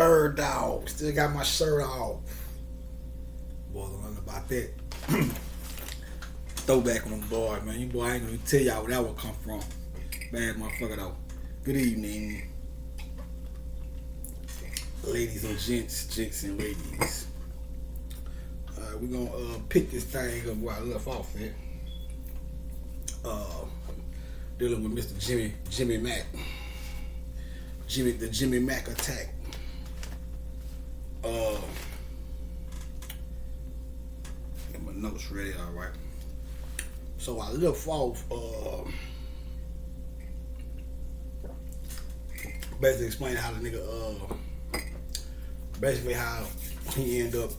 Bird dog. Still got my shirt off. Boy, I don't know about that. Throwback on them boys, man. You boy, I ain't gonna tell y'all where that would come from. Bad motherfucker though. Good evening, ladies and gents and ladies. We're gonna pick this thing up where I left off at. Dealing with Mr. Jimmy Mack. The Jimmy Mack attack. Get my notes ready, alright. So I left off basically explaining how the nigga basically how he ended up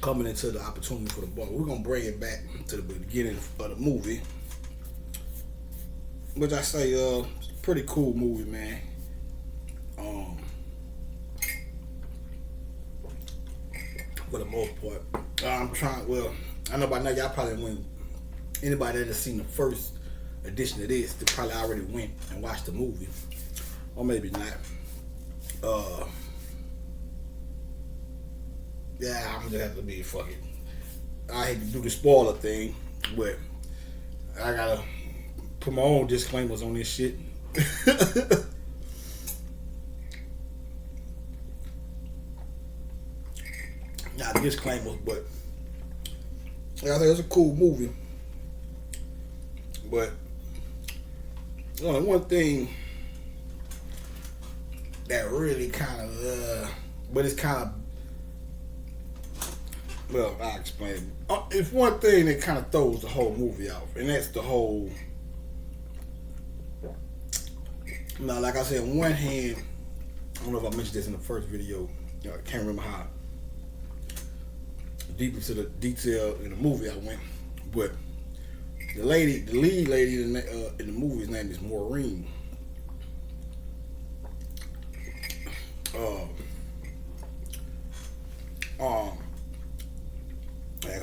coming into the opportunity for the ball. We're gonna bring it back to the beginning of the movie. Which I say pretty cool movie, man. For the most part. I know by now y'all probably went. Anybody that has seen the first edition of this, they probably already went and watched the movie. Or maybe not. Yeah, I'm gonna have to be fucking. I hate to do the spoiler thing, but I gotta put my own disclaimers on this shit. Not disclaimers, but I think it's a cool movie. But one thing that really kind of, but it's kind of, well, I'll explain. It's one thing that kind of throws the whole movie off, and that's the whole. Now, like I said, on one hand, I don't know if I mentioned this in the first video. I can't remember how deep into the detail in the movie I went, but the lead lady in the movie's name is Maureen.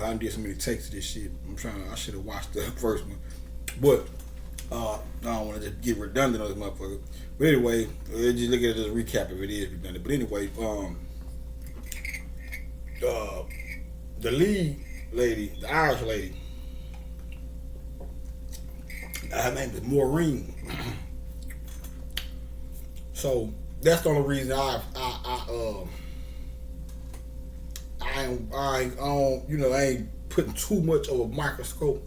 I did so many takes of this shit. I should have watched the first one, but I don't want to just get redundant on this motherfucker. But anyway, just look at it as a recap if it is redundant. But anyway, the lead lady, the Irish lady, her name is Maureen. So that's the only reason I ain't putting too much of a microscope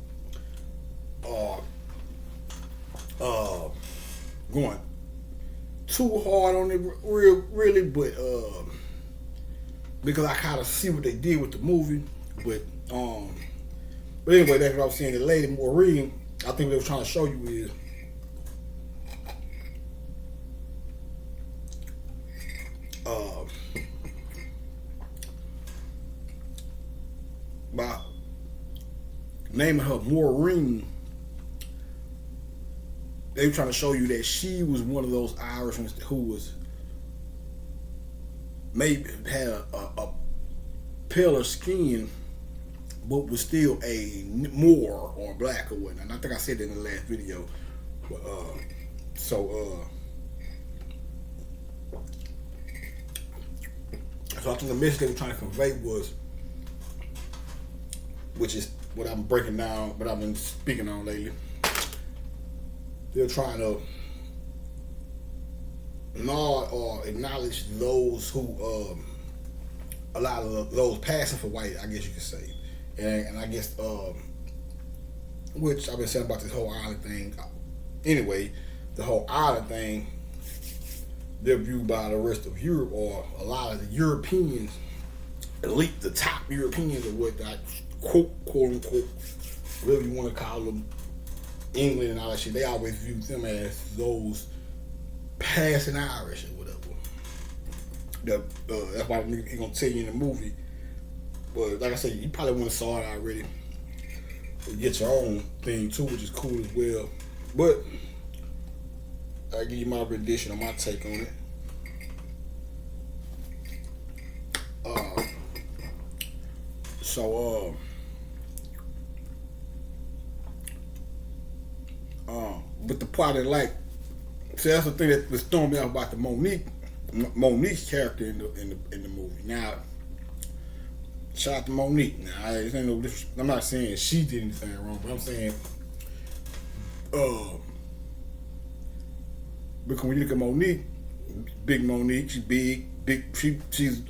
going too hard on it really, but because I kind of see what they did with the movie, but anyway, that's what I was saying. The lady Maureen, I think what they were trying to show you is by naming her Maureen, they were trying to show you that she was one of those Irishmans who was maybe had a paler skin, but was still a Moor or black or whatnot. And I think I said that in the last video. But, so I think the message they were trying to convey was, which is what I'm breaking down, what I've been speaking on lately. They're trying to nod or acknowledge those who, a lot of those passing for white, I guess you could say. And I guess, which I've been saying about this whole island thing. Anyway, the whole island thing, they're viewed by the rest of Europe, or a lot of the Europeans, elite, the top Europeans, or what I quote unquote, whatever you want to call them, England and all that shit, they always view them as those passing Irish or whatever. That's why he's gonna tell you in the movie. But like I said, you probably want to saw it already. You get your own thing too, which is cool as well. But I'll give you my rendition or my take on it. But the part that, like, see, that's the thing that was throwing me off about the Monique Monique's character in the movie. Now, shout out to Monique. Now, I'm not saying she did anything wrong, but I'm saying, uh, because when you look at Monique, big Monique, she's big. She's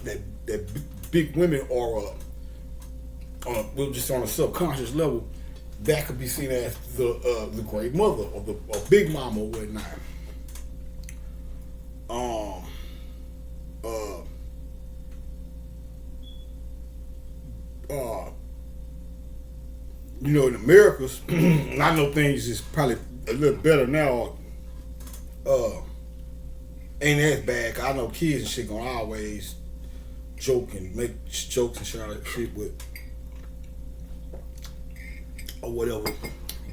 that big women are well, just on a subconscious level, that could be seen as the great mother or the big mama or whatnot. Um, uh, uh, in Americas, I know things is probably a little better now. Uh, ain't as bad. 'Cause I know kids and shit gonna always joke and make jokes and shit with or whatever.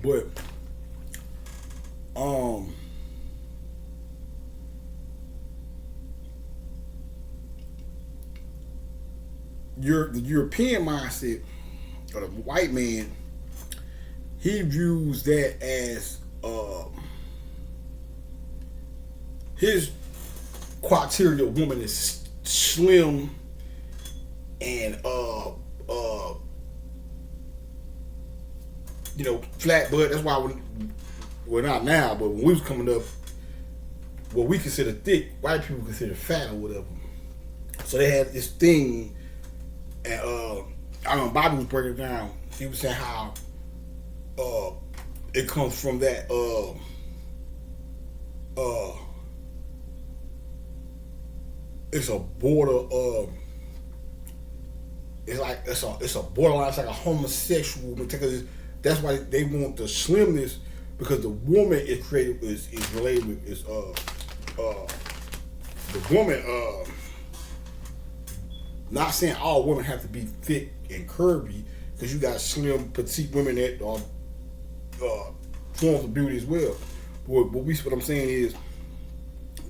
But the European mindset or the white man, he views that as his criteria woman is slim and flat butt. That's why we're not now, but when we was coming up, what we consider thick, white people consider fat or whatever. So they had this thing, and I don't know, Bobby was breaking it down. He was saying how it comes from that it's a border it's a borderline, it's like a homosexual because that's why they want the slimness, because the woman is created is related with the woman not saying all women have to be thick and curvy, because you got slim petite women that are forms of beauty as well. What I'm saying is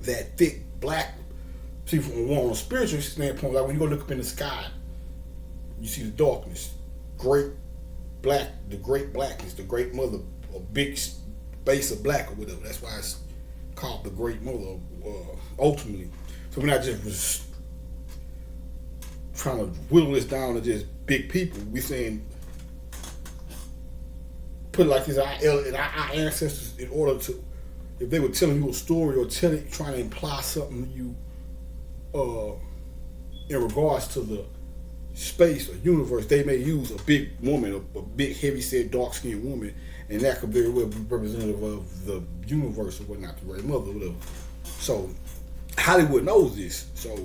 that thick black, see, from on a spiritual standpoint, like when you go look up in the sky, you see the darkness, the great blackness, the great mother, a big base of black or whatever. That's why it's called the great mother, ultimately. So we're not just trying to whittle this down to just big people. We're saying, put it like this, our ancestors, in order to, if they were telling you a story or trying to imply something to you in regards to the space or universe, they may use a big woman, a big heavy-set, dark-skinned woman, and that could very well be representative of the universe or whatnot, the great mother or whatever. So Hollywood knows this. So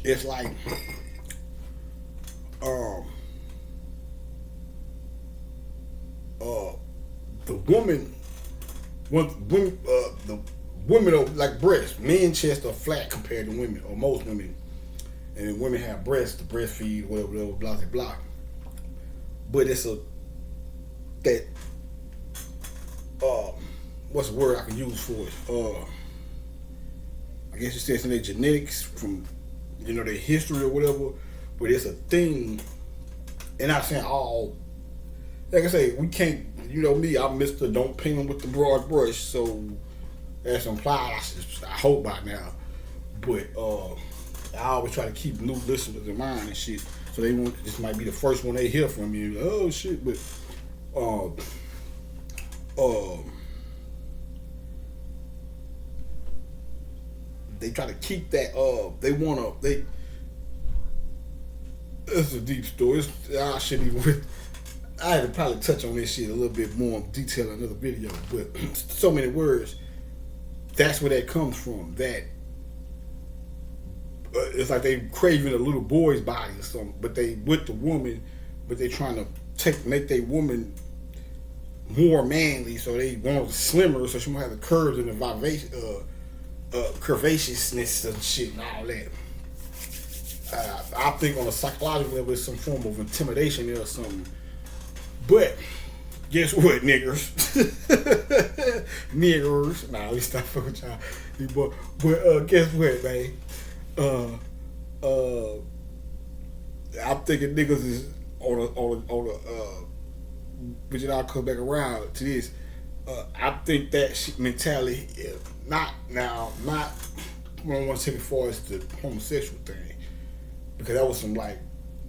it's like the woman, the women are like breasts. Men's chests are flat compared to women, or most women. And women have breasts to breastfeed, whatever, blah, blah, blah. But it's what's the word I can use for it? I guess it says in their genetics from, their history or whatever. But it's a thing, and I'm saying all. Like I say, we can't. Me, I'm Mr. Don't paint them with the broad brush. So that's implied. I hope by now. But I always try to keep new listeners in mind and shit. So this might be the first one they hear from you. Like, oh shit, but they try to keep that. It's a deep story. I had to probably touch on this shit a little bit more in detail in another video, but so many words. That's where that comes from. That it's like they craving a little boy's body or something, but they with the woman, but they trying to make their woman more manly, so they want her slimmer, so she won't have the curves and the curvaceousness and shit and all that. I think on a psychological level, it's some form of intimidation there or something. But guess what, niggers? Niggers. Nah, we stop fucking with y'all. But guess what, man? I'm thinking niggas is on a but I'll come back around to this. I think that shit mentality, not now, not what I want to say before is the homosexual thing, because that was some like,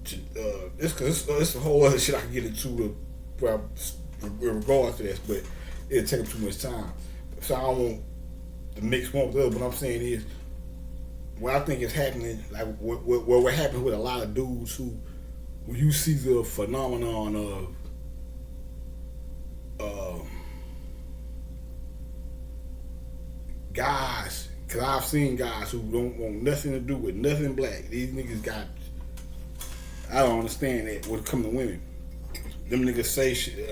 it's a whole other shit I can get into in regards to this, but it'll take up too much time. So I don't want to mix one with the other. What I'm saying is, what I think is happening, like what happening with a lot of dudes who, when you see the phenomenon of guys, because I've seen guys who don't want nothing to do with nothing black. These niggas got, I don't understand that when it comes to women. Them niggas say shit.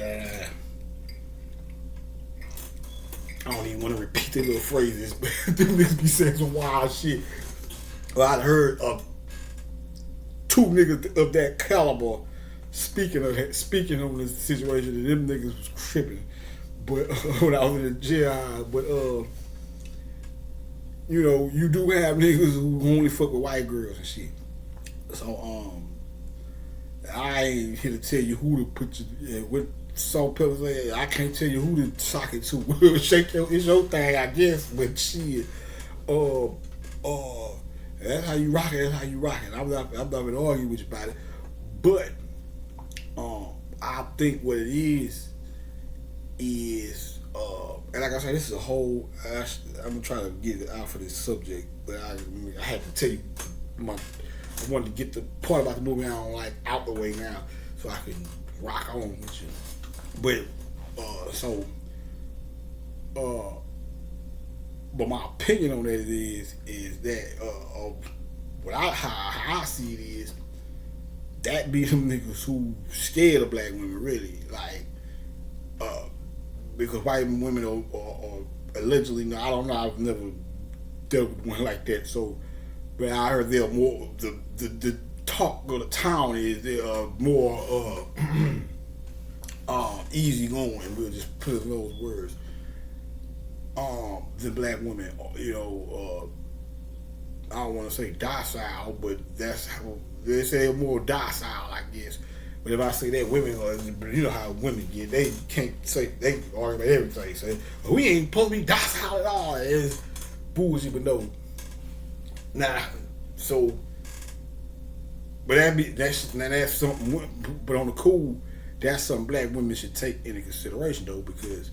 I don't even want to repeat their little phrases, but them niggas be saying some wild shit. Well, I'd heard of two niggas of that caliber speaking on this situation, and them niggas was tripping. But when I was in the jail, but you know, you do have niggas who only fuck with white girls and shit. So I ain't here to tell you who to put you with salt, pepper. I can't tell you who to sock it to. Shake your, it's your thing, I guess. But shit, that's how you rock it. That's how you rock it. I'm not gonna argue with you about it. But I think what it is, and like I said, this is a whole. I'm trying to get it out for this subject, but I had to tell you I wanted to get the part about the movie I don't like out the way now, so I can rock on with you. But but my opinion on that is that how I see it is that be them niggas who scared of black women, really, like because white women are allegedly, no, I don't know, I've never dealt with one like that, so. But I heard they're more, the talk of the town is they are more easy going, we'll just put it in those words, than black women. You know, I don't want to say docile, but that's how they say they're more docile, I guess. But if I say that, women are, you know how women get, they can't say, they argue about everything, say, well, we ain't supposed to be docile at all. It's bullshit, but no. Nah, so, but that's something. But on the cool, that's something black women should take into consideration, though, because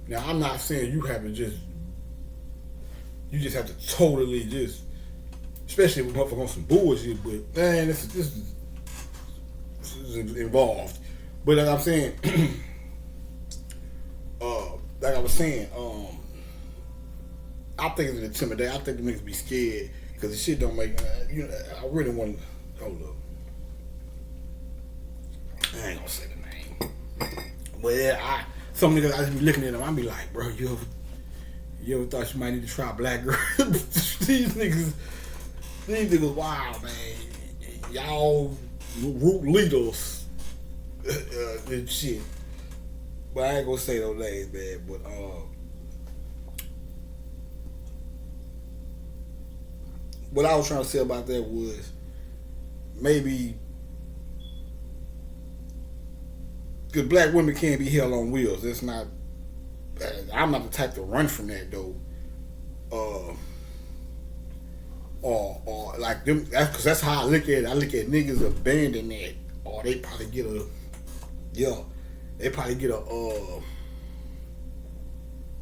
now I'm not saying you have to just have to totally just, especially if motherfucker on some bullshit. But man, this is involved. But like I'm saying. Like I was saying, I think it's intimidate. I think the niggas be scared because the shit don't make. You know, I really want to hold up. I ain't gonna say the name, but yeah, some niggas I just be looking at them. I be like, bro, you ever thought you might need to try black girl? These niggas wild, man. Y'all root leaders and shit. But I ain't gonna say those names, man. But what I was trying to say about that was maybe because black women can't be held on wheels. It's not. I'm not the type to run from that though. Or like them. That's because that's how I look at it. I look at niggas abandon that, or they probably get a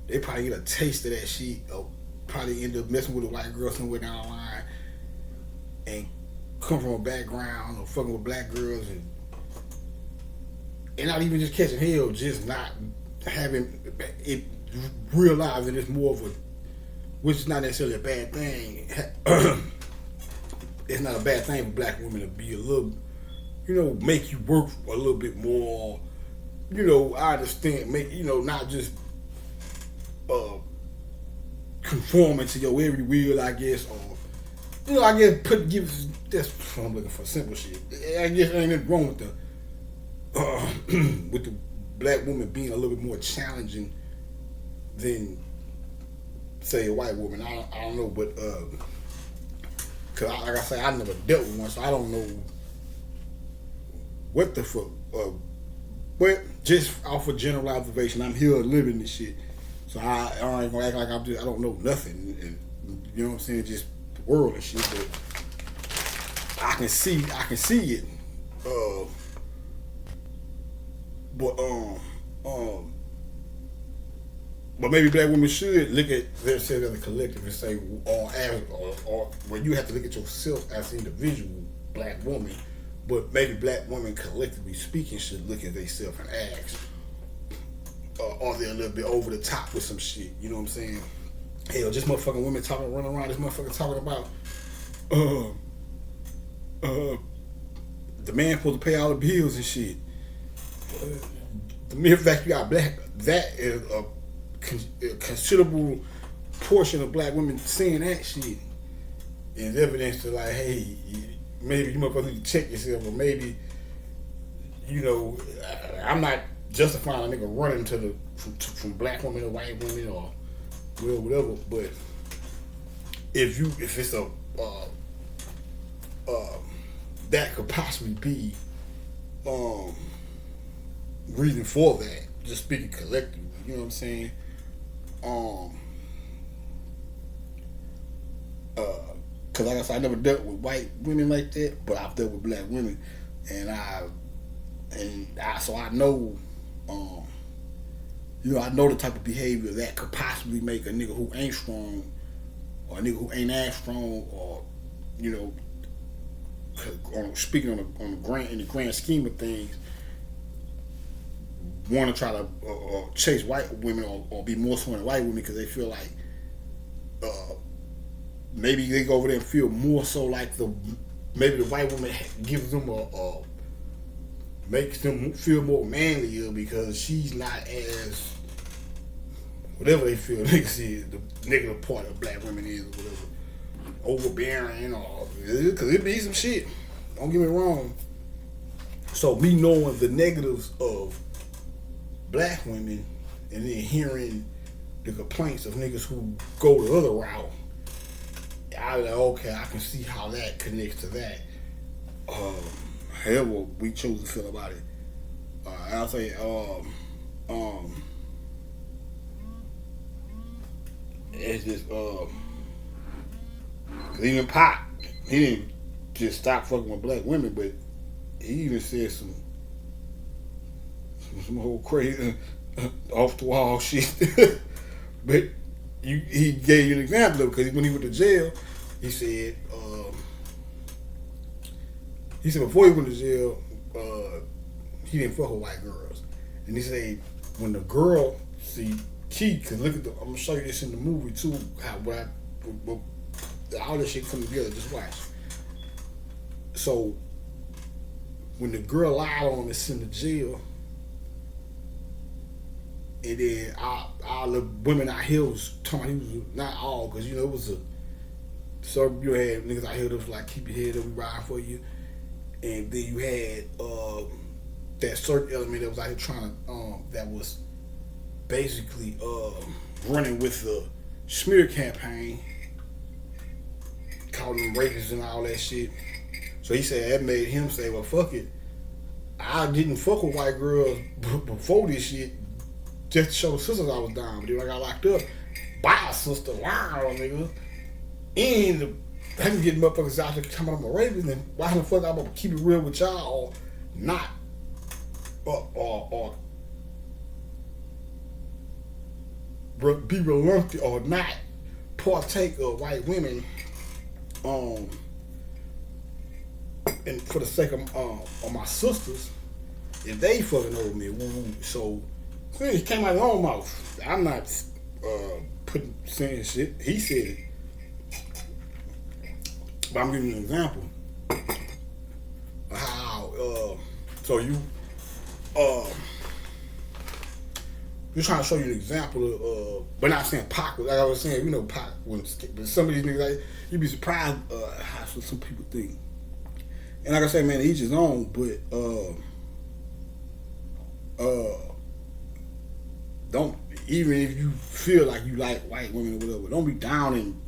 They probably get a taste of that shit, or probably end up messing with a white girl somewhere down the line, and come from a background of fucking with black girls and not even just catching hell, just not having it, realizing it's more of a, which is not necessarily a bad thing. It's not a bad thing for black women to be a little, you know, make you work a little bit more. You know, I understand, not just conforming to your every will, I guess, or, you know, I guess that's what I'm looking for, simple shit. I guess ain't nothing wrong with the black woman being a little bit more challenging than, say, a white woman. I don't know, but, cause like I say, I never dealt with one, so I don't know what the fuck? But just off of general observation, I'm here living this shit. So I ain't gonna act like I don't know nothing. And you know what I'm saying? Just the world and shit. But I can see it. Uh, but but maybe black women should look at themselves as a collective and say, or when you have to look at yourself as an individual black woman, but maybe black women collectively speaking should look at themselves and ask, are they a little bit over the top with some shit? You know what I'm saying? Hell, just motherfucking women running around this motherfucker talking about, the man supposed to pay all the bills and shit. The mere fact you got that is a considerable portion of black women saying that shit is evidence to like, hey, maybe you motherfuckers need to check yourself, or maybe, you know, I'm not justifying a nigga running from black women to white women or whatever, but if it's a that could possibly be reason for that, just speaking collectively, you know what I'm saying? Cause like I said, I never dealt with white women like that, but I've dealt with black women, so I know, you know, I know the type of behavior that could possibly make a nigga who ain't strong, or a nigga who ain't as strong, or, you know, speaking in the grand scheme of things, want to try to chase white women or be more so than white women because they feel like maybe they go over there and feel more so like maybe the white woman gives them makes them feel more manlier because she's not as whatever they feel niggas is the negative part of black women is or whatever, overbearing, or because it be some shit. Don't get me wrong. So me knowing the negatives of black women and then hearing the complaints of niggas who go the other route, I was like, okay, I can see how that connects to that. However we chose to feel about it. I'll say, it's just, even Pop, he didn't just stop fucking with black women, but he even said some whole crazy off the wall shit. But he gave you an example of it because when he went to jail, he said before he went to jail, he didn't fuck with white girls, and he said when the girl Key, cause look at I'm gonna show you this in the movie too, how all this shit come together. Just watch. So when the girl lied on him and sent to jail, and then all the women out here was talking, he was not all, because you know it was so you had niggas out here that was like, keep your head up, we riding for you, and then you had that certain element that was out here trying to that was basically running with the smear campaign, calling them rapists and all that shit. So he said that made him say, well, fuck it, I didn't fuck with white girls before this shit just to show the sisters I was down. But then I got locked up by a sister, wow, nigga. And I can get motherfuckers out there talking about I'm a rapist, and why the fuck I'm gonna keep it real with y'all or not, or be reluctant or not partake of white women, and for the sake of my sisters, if they fucking over me, so it came out of his own mouth. I'm not saying shit. He said it. But I'm giving you an example of how, so just trying to show you an example of, but not saying Pac, like I was saying, you know, Pac, but some of these niggas, like, you'd be surprised how some people think. And like I say, man, each his own, but, don't, even if you feel like you like white women or whatever, don't be down and,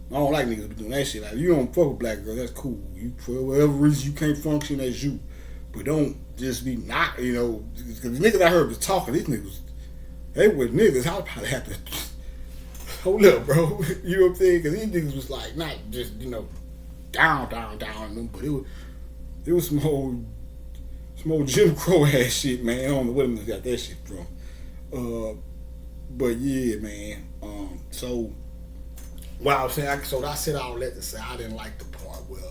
I don't like niggas be doing that shit. Like, you don't fuck with black girls, that's cool. You, for whatever reason, you can't function as you. But don't just be not, because the niggas I heard was talking, these niggas, they were niggas. I would probably have to hold up, bro. You know what I'm saying? Because these niggas was like not just down on them, but it was some old Jim Crow ass shit, man. I don't know where they got that shit from. But yeah, man. So what I was saying, so I said all that to say I didn't like the part where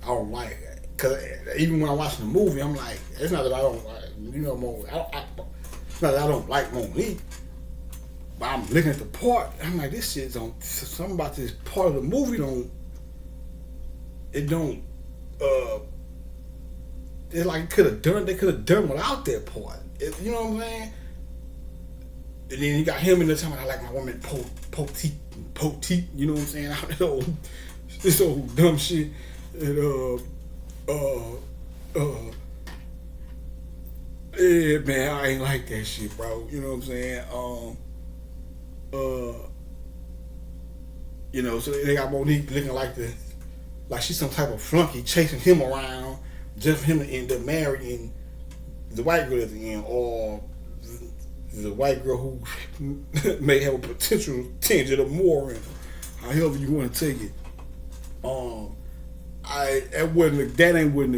I don't like it. Cause even when I'm watching the movie, I'm like, it's not that I don't like, it's not that I don't like Monique, but I'm looking at the part. I'm like, this shit's on. Something about this part of the movie don't. It's like they could have done without that part. You know what I'm saying? And then you got him in the time. I like my woman poteet. You know what I'm saying? This old dumb shit. And yeah, man, I ain't like that shit, bro. You know what I'm saying? So they got Monique looking like she's some type of flunky chasing him around just for him to end up marrying the white girl at the end, or the white girl who may have a potential tinge of more in her, however you want to take it. That wasn't a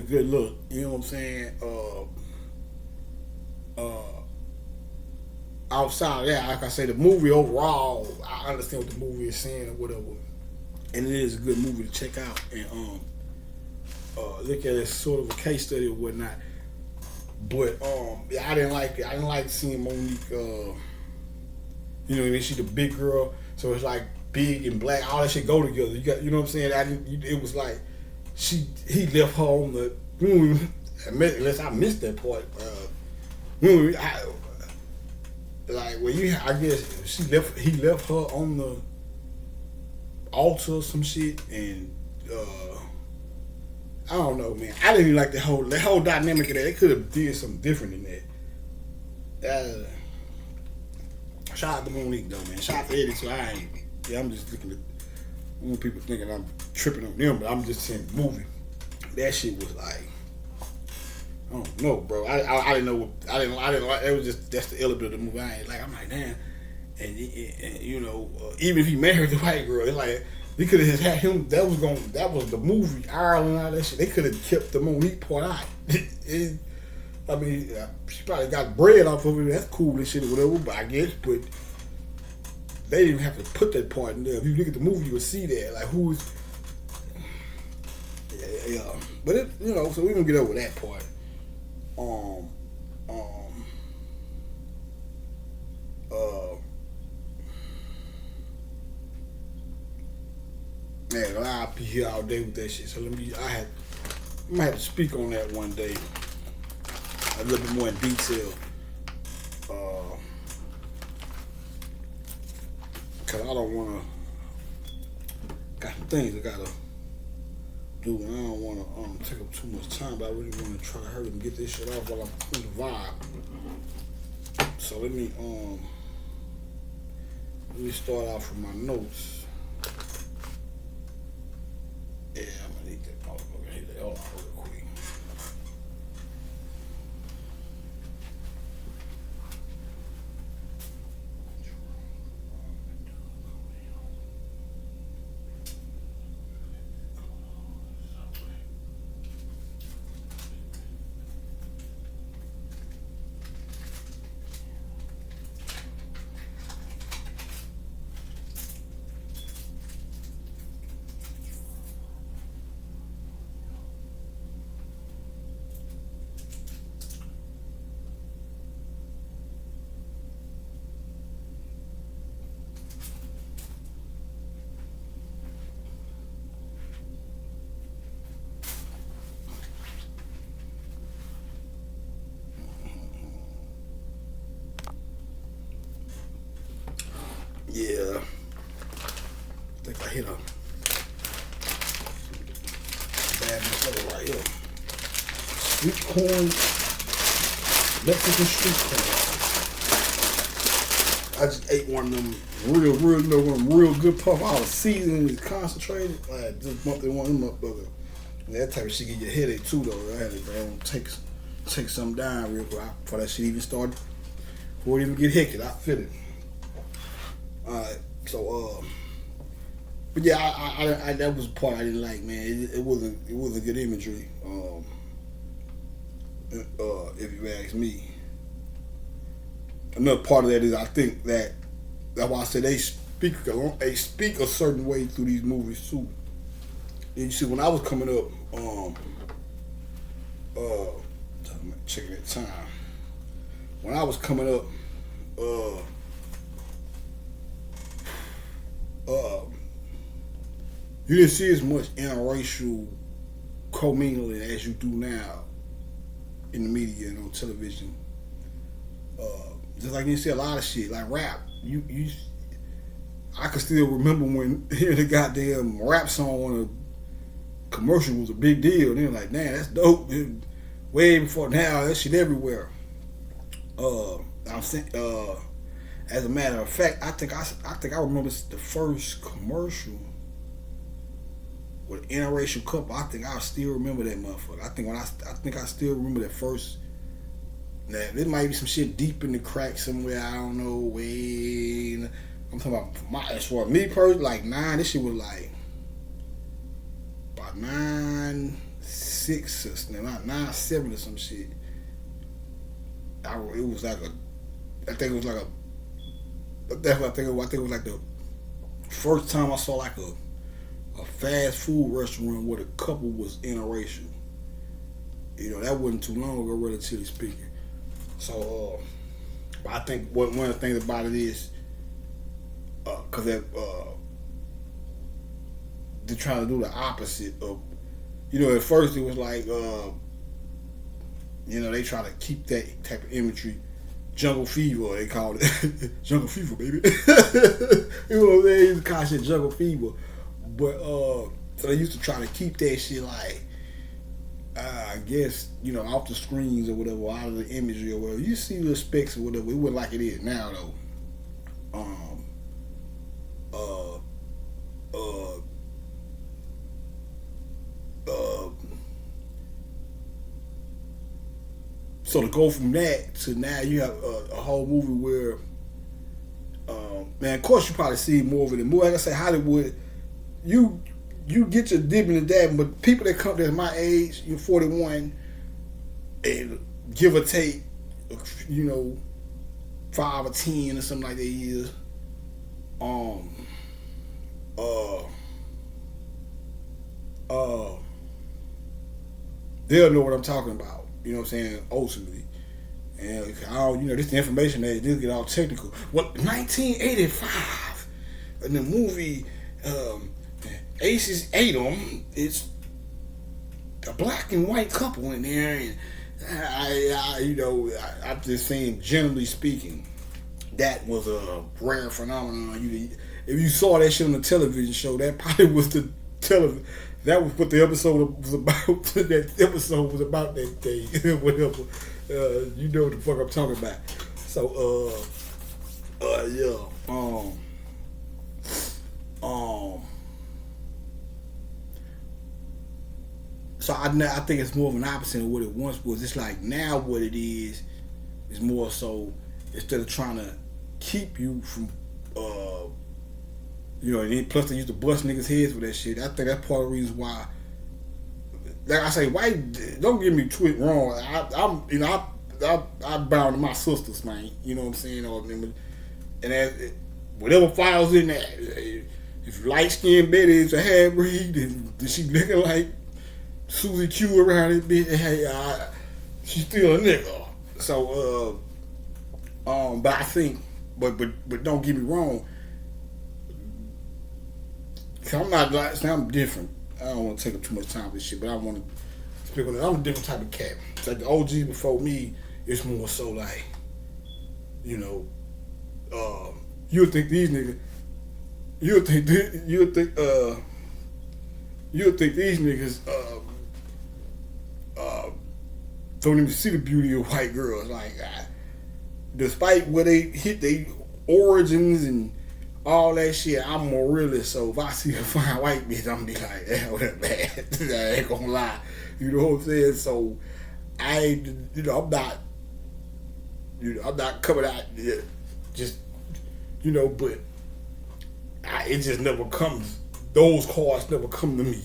good look. You know what I'm saying? Outside of that, like I say, the movie overall, I understand what the movie is saying or whatever, and it is a good movie to check out and look at it as sort of a case study or whatnot. But yeah, I didn't like it. I didn't like seeing Monique. She's the big girl, so it's like big and black. All that shit go together. You know what I'm saying? It was like he left her on the. Unless I missed that part. I guess he left her on the altar or some shit, and I don't know, man. I didn't even like the whole dynamic of that. They could have did something different than that. Shout out to Monique though, man. Shout out to Eddie. So I'm just looking at. I want people thinking I'm tripping on them, but I'm just saying the movie. That shit was like, I don't know, bro. I didn't know. I didn't like. It was just that's the element of the movie. I'm like, damn. And even if he married the white girl, it's like they could have just had him. That was the movie Ireland, all that shit. They could have kept the Monique part out. I mean, she probably got bread off of it. That's cool and shit or whatever. But I guess, they didn't even have to put that part in there. If you look at the movie, you'll see that. Like who's, yeah. But so we gonna get over that part. Man, I'll be here all day with that shit. So I might have to speak on that one day, a little bit more in detail. Cause I don't wanna got some things I gotta do, and I don't wanna take up too much time. But I really wanna try to hurry and get this shit off while I'm in the vibe. So let me start off with my notes. Yeah, I'm gonna need that motherfucker. Hit that all out real quick. Yeah, I think I hit a bad motherfucker right here. Sweet corn, Mexican street corn. I just ate one of them real good puff out of seasoning, concentrated. I just bumped in one of them motherfuckers. That type of shit get your headache too, though. I had to take something down real quick before that shit even started. Before it even get hectic, I feel it. Alright, so but yeah, I that was the part I didn't like, man. It wasn't good imagery. If you ask me, another part of that is I think that's why I say they speak a certain way through these movies too. And you see, when I was coming up, checking that time. When I was coming up, you didn't see as much interracial commingling as you do now in the media and on television. Just like you see a lot of shit, like rap. I can still remember when hearing the goddamn rap song on a commercial was a big deal. And they're like, "Man, that's dope." Way before now, that shit everywhere. I'm saying, as a matter of fact, I think I remember the first commercial with an interracial couple. I think I still remember that motherfucker. I think I still remember that first. Now there might be some shit deep in the crack somewhere. I don't know. Way I'm talking about as far as me personally, like 9. This shit was like about 9.6 or something, not 9.7 or some shit. It was like I think it was like I think it was like the first time I saw like a fast food restaurant where the couple was interracial. You know, that wasn't too long ago, relatively speaking. So, I think one of the things about it is, because they're trying to do the opposite of, you know, at first it was like, you know, they try to keep that type of imagery. Jungle fever, they called it. Jungle fever, baby. You know what I'm saying? They used to call shit jungle fever. But, so they used to try to keep that shit like, I guess, you know, off the screens or whatever, out of the imagery or whatever. You see the specs or whatever. It wasn't like it is now, though. So to go from that to now, you have a whole movie where, man, of course you probably see more of it. More, like I say, Hollywood, you get your dip in the dab, but people that come that's my age, you're 41, and give or take, you know, 5 or 10 or something like that years, they'll know what I'm talking about. You know what I'm saying? Ultimately. And you know, this is the information that they'll get all technical. Well, 1985, in the movie Aces ate 'em. It's a black and white couple in there, and I'm just saying, generally speaking, that was a rare phenomenon. If you saw that shit on the television show, that probably was the television. That was what the episode was about. That episode was about that day. Whatever. You know what the fuck I'm talking about. So, yeah. So I think it's more of an opposite of what it once was. It's like now what it is more so, instead of trying to keep you from, and plus they used to bust niggas' heads with that shit. I think that's part of the reason why. Like I say, why? Don't get me twisted wrong. I bound to my sisters, man. You know what I'm saying? And whatever files in that, if light skinned Betty is a half breed, and she looking like Susie Q around this bitch, hey, she's still a nigga. So, but I think, but don't get me wrong. I'm not like, I'm different. I don't want to take up too much time with this shit, but I want to speak on it. I'm a different type of cat. It's like the OGs before me, it's more so like, you'll think these niggas, you'll think these niggas don't even see the beauty of white girls. Like, despite where they hit their origins and all that shit. I'm a realist, so if I see a fine white bitch, I'm gonna be like, "Hell, that bad." I ain't gonna lie. You know what I'm saying? So I ain't, I'm not coming out just, but it just never comes. Those cars never come to me.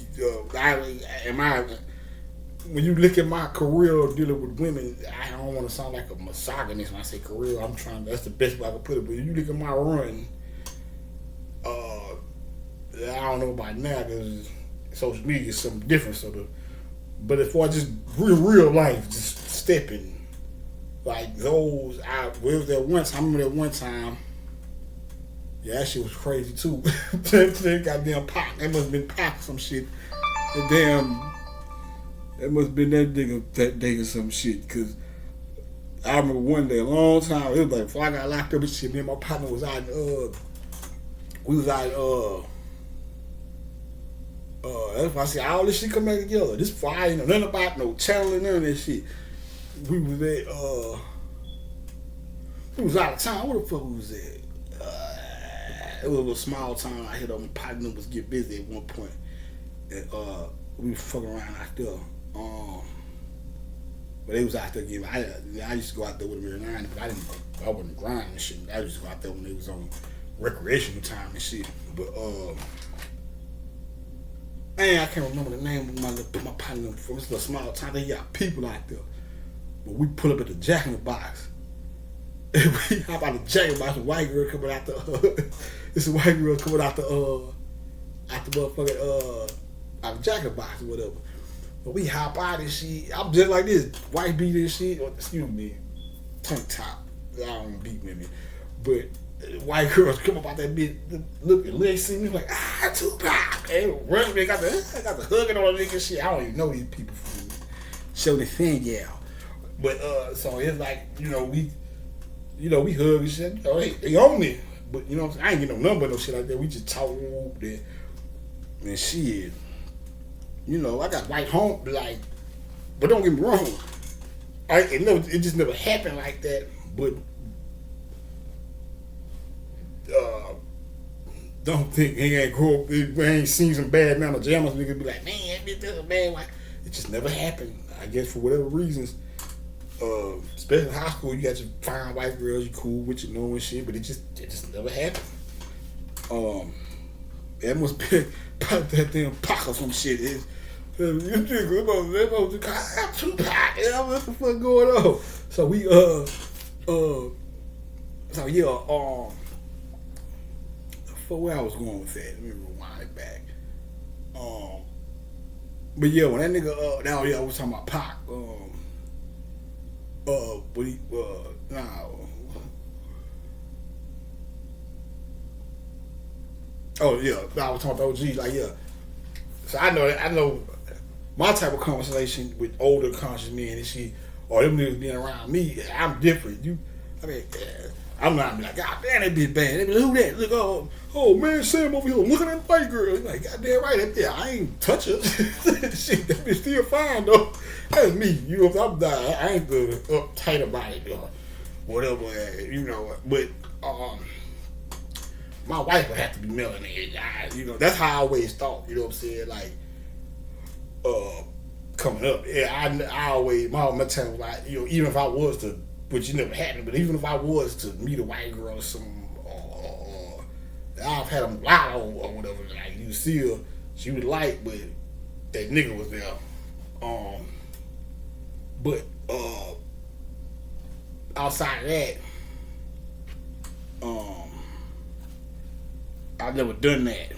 When you look at my career dealing with women, I don't want to sound like a misogynist when I say career. That's the best way I can put it. But if you look at my run, I don't know about now because social media is something different. But as far as just real life, just stepping, like those, I remember that one time. Yeah, that shit was crazy too. That goddamn Pac. That must have been Pac or some shit. That must have been that day or some shit. Cause I remember one day, a long time, it was like before I got locked up and shit, me and my partner was out that's why I said all this shit come back together. This fire, nothing about no channeling, none of that shit. We was out of town. Where the fuck we was at? It was a little small town I hit up. My partner was get busy at one point. And we was fucking around out there. But they was out there getting. I used to go out there with them every night, but I wasn't grinding and shit. I used to go out there when they was on recreational time and shit. But man, I can't remember the name of my partner from this little small town. They got people out there. But we pull up at the Jack in the Box. And we hop out the Jack in the Box. A white girl coming out the. It's a white girl coming out the motherfucking out the Jack in the Box or whatever. But we hop out and shit. I'm just like this, white beat and shit. Excuse me, tank top. I don't beat women, but white girls come up out that bitch, looking, they see me like Tupac. And run, they got the hugging on the nigga shit. I don't even know these people from show the thing, yeah. But so it's like we hug and shit. They own it, but I ain't get no number no shit like that. We just talk there and shit. I got white home, like, but don't get me wrong. It just never happened like that. But don't think he ain't grow up. We ain't seen some bad man pajamas. Niggas be like, man, that bitch is a bad white. It just never happened. I guess for whatever reasons. Especially in high school, you got your fine white girls you cool with, and shit. But it just never happened. That must be about that damn Pac or some shit. What the fuck going on? So we for where I was going with that, let me rewind it back. But yeah, when that nigga I was talking about Pac. Oh yeah, I was talking about OGs, like yeah. So I know my type of conversation with older conscious men and shit, or them niggas being around me, I'm different. I'm not be like, God damn, that bitch bad. They be like, who that? Look, oh man, Sam over here looking at the white girl. He's like, God damn right, I ain't touch her. Shit, that bitch still fine though. That's me. I'm dying. I ain't the uptight about it or whatever. But my wife would have to be melanated. That's how I always thought. You know what I'm saying? Like, coming up, yeah, I always my time was like, even if I was to, which never happened, but even if I was to meet a white girl or something, or I've had a lot or whatever, like you see her, she was like, but that nigga was there. But outside of that, I've never done that.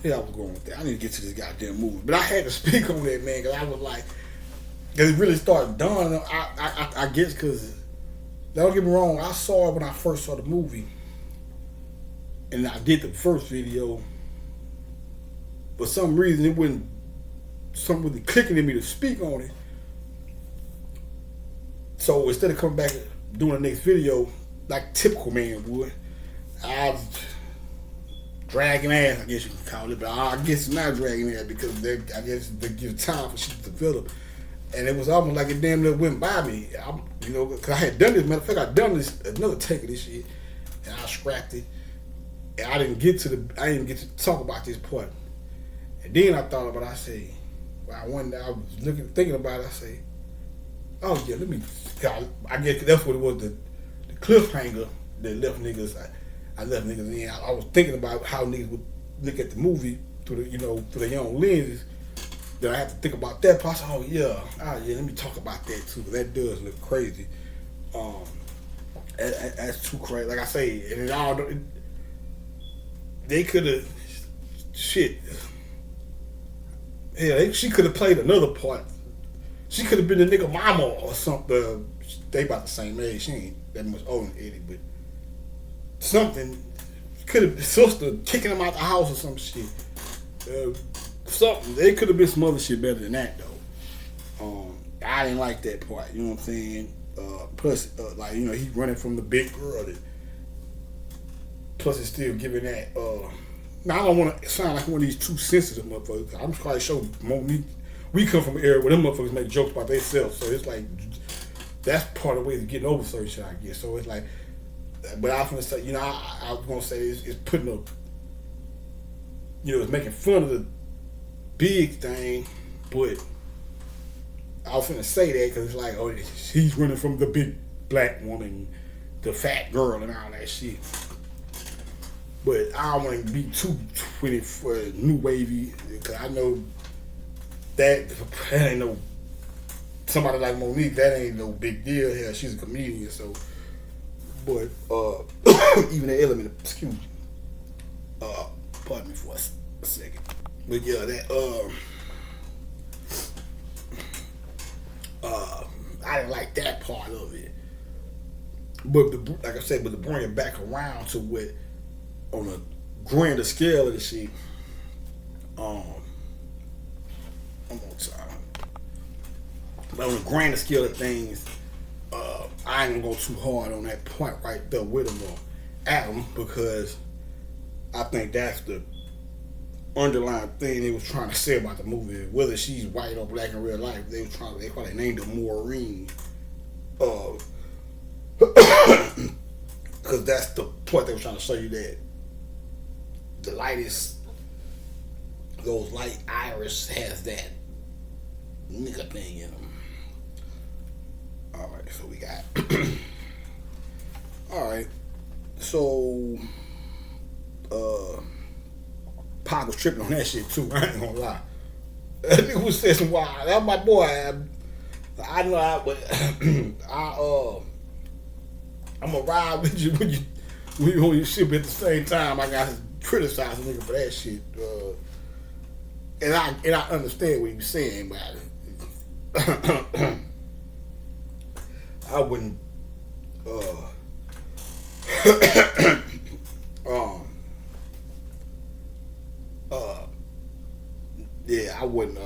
Yeah, I was going with that. I need to get to this goddamn movie, but I had to speak on that, man, because I was like, because it really started dawning. I guess because, don't get me wrong, I saw it when I first saw the movie, and I did the first video. For some reason, it wasn't something really clicking in me to speak on it. So instead of coming back and doing the next video like typical man would, I was dragging ass, I guess you can call it, but I guess it's not dragging ass because I guess they give time for shit to develop. And it was almost like it damn near went by me. Cause I had done this. Matter of fact, I done this another take of this shit, and I scrapped it. And I didn't get to talk about this part. And then I thought about it. I say, well, I was thinking about it. I say, oh yeah, let me. I guess that's what it was. The cliffhanger that left niggas. I left niggas in. I was thinking about how niggas would look at the movie through their young lenses. Then I have to think about that part. Oh yeah, let me talk about that too. That does look crazy. That's too crazy. Like I say, and they could have shit. Yeah, she could have played another part. She could have been the nigga mama or something. They about the same age. She ain't that much older than Eddie, but something could have been sister kicking him out the house or some shit. Something. They could have been some other shit better than that though. I didn't like that part. You know what I'm saying? Plus, he's running from the big girl. Plus, it's still giving that. Now I don't want to sound like one of these too sensitive motherfuckers. I'm quite sure Monique. We come from an era where them motherfuckers make jokes about themselves, so it's like that's part of the way of getting over certain shit, I guess. So it's like, but I was gonna say, I was gonna say it's putting a, it's making fun of the big thing, but I was gonna say that because it's like, oh, he's running from the big black woman, the fat girl, and all that shit. But I don't want to be too for new wavy because I know that ain't no somebody like Monique. That ain't no big deal. Hell, she's a comedian, so. But even the element, excuse me. Pardon me for a second. But yeah, that I didn't like that part of it. But like I said, to bring it back around to what on a grander scale of the shit. I'm gonna try. But on a grander scale of things, I ain't gonna go too hard on that point right there with him or Adam because I think that's the underlying thing they was trying to say about the movie. Whether she's white or black in real life, they probably named her Maureen. Because that's the point they were trying to show you that the lightest, those light iris has that nigga thing in them. Alright, so we got alright. So Pac was tripping on that shit too, I ain't gonna lie. That nigga was saying some wild. That's my boy. I know I'm gonna ride with you when you ship at the same time. I got to criticize a nigga for that shit. And I understand what you're saying, but I wouldn't yeah, I wouldn't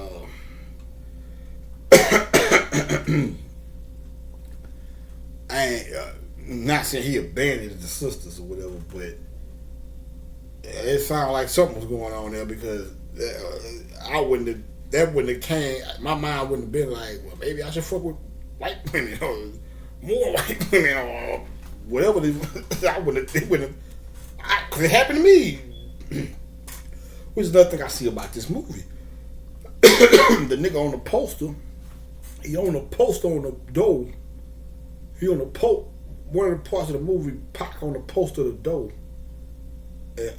I ain't not saying he abandoned the sisters or whatever, but it sounded like something was going on there because that wouldn't have came, my mind wouldn't have been like, well, maybe I should fuck with white women or more white women or whatever. I wouldn't have, because it happened to me. Which is another thing I see about this movie. The nigga on the poster, he on the poster on the door. He on the one of the parts of the movie, Pac on the poster of the door. And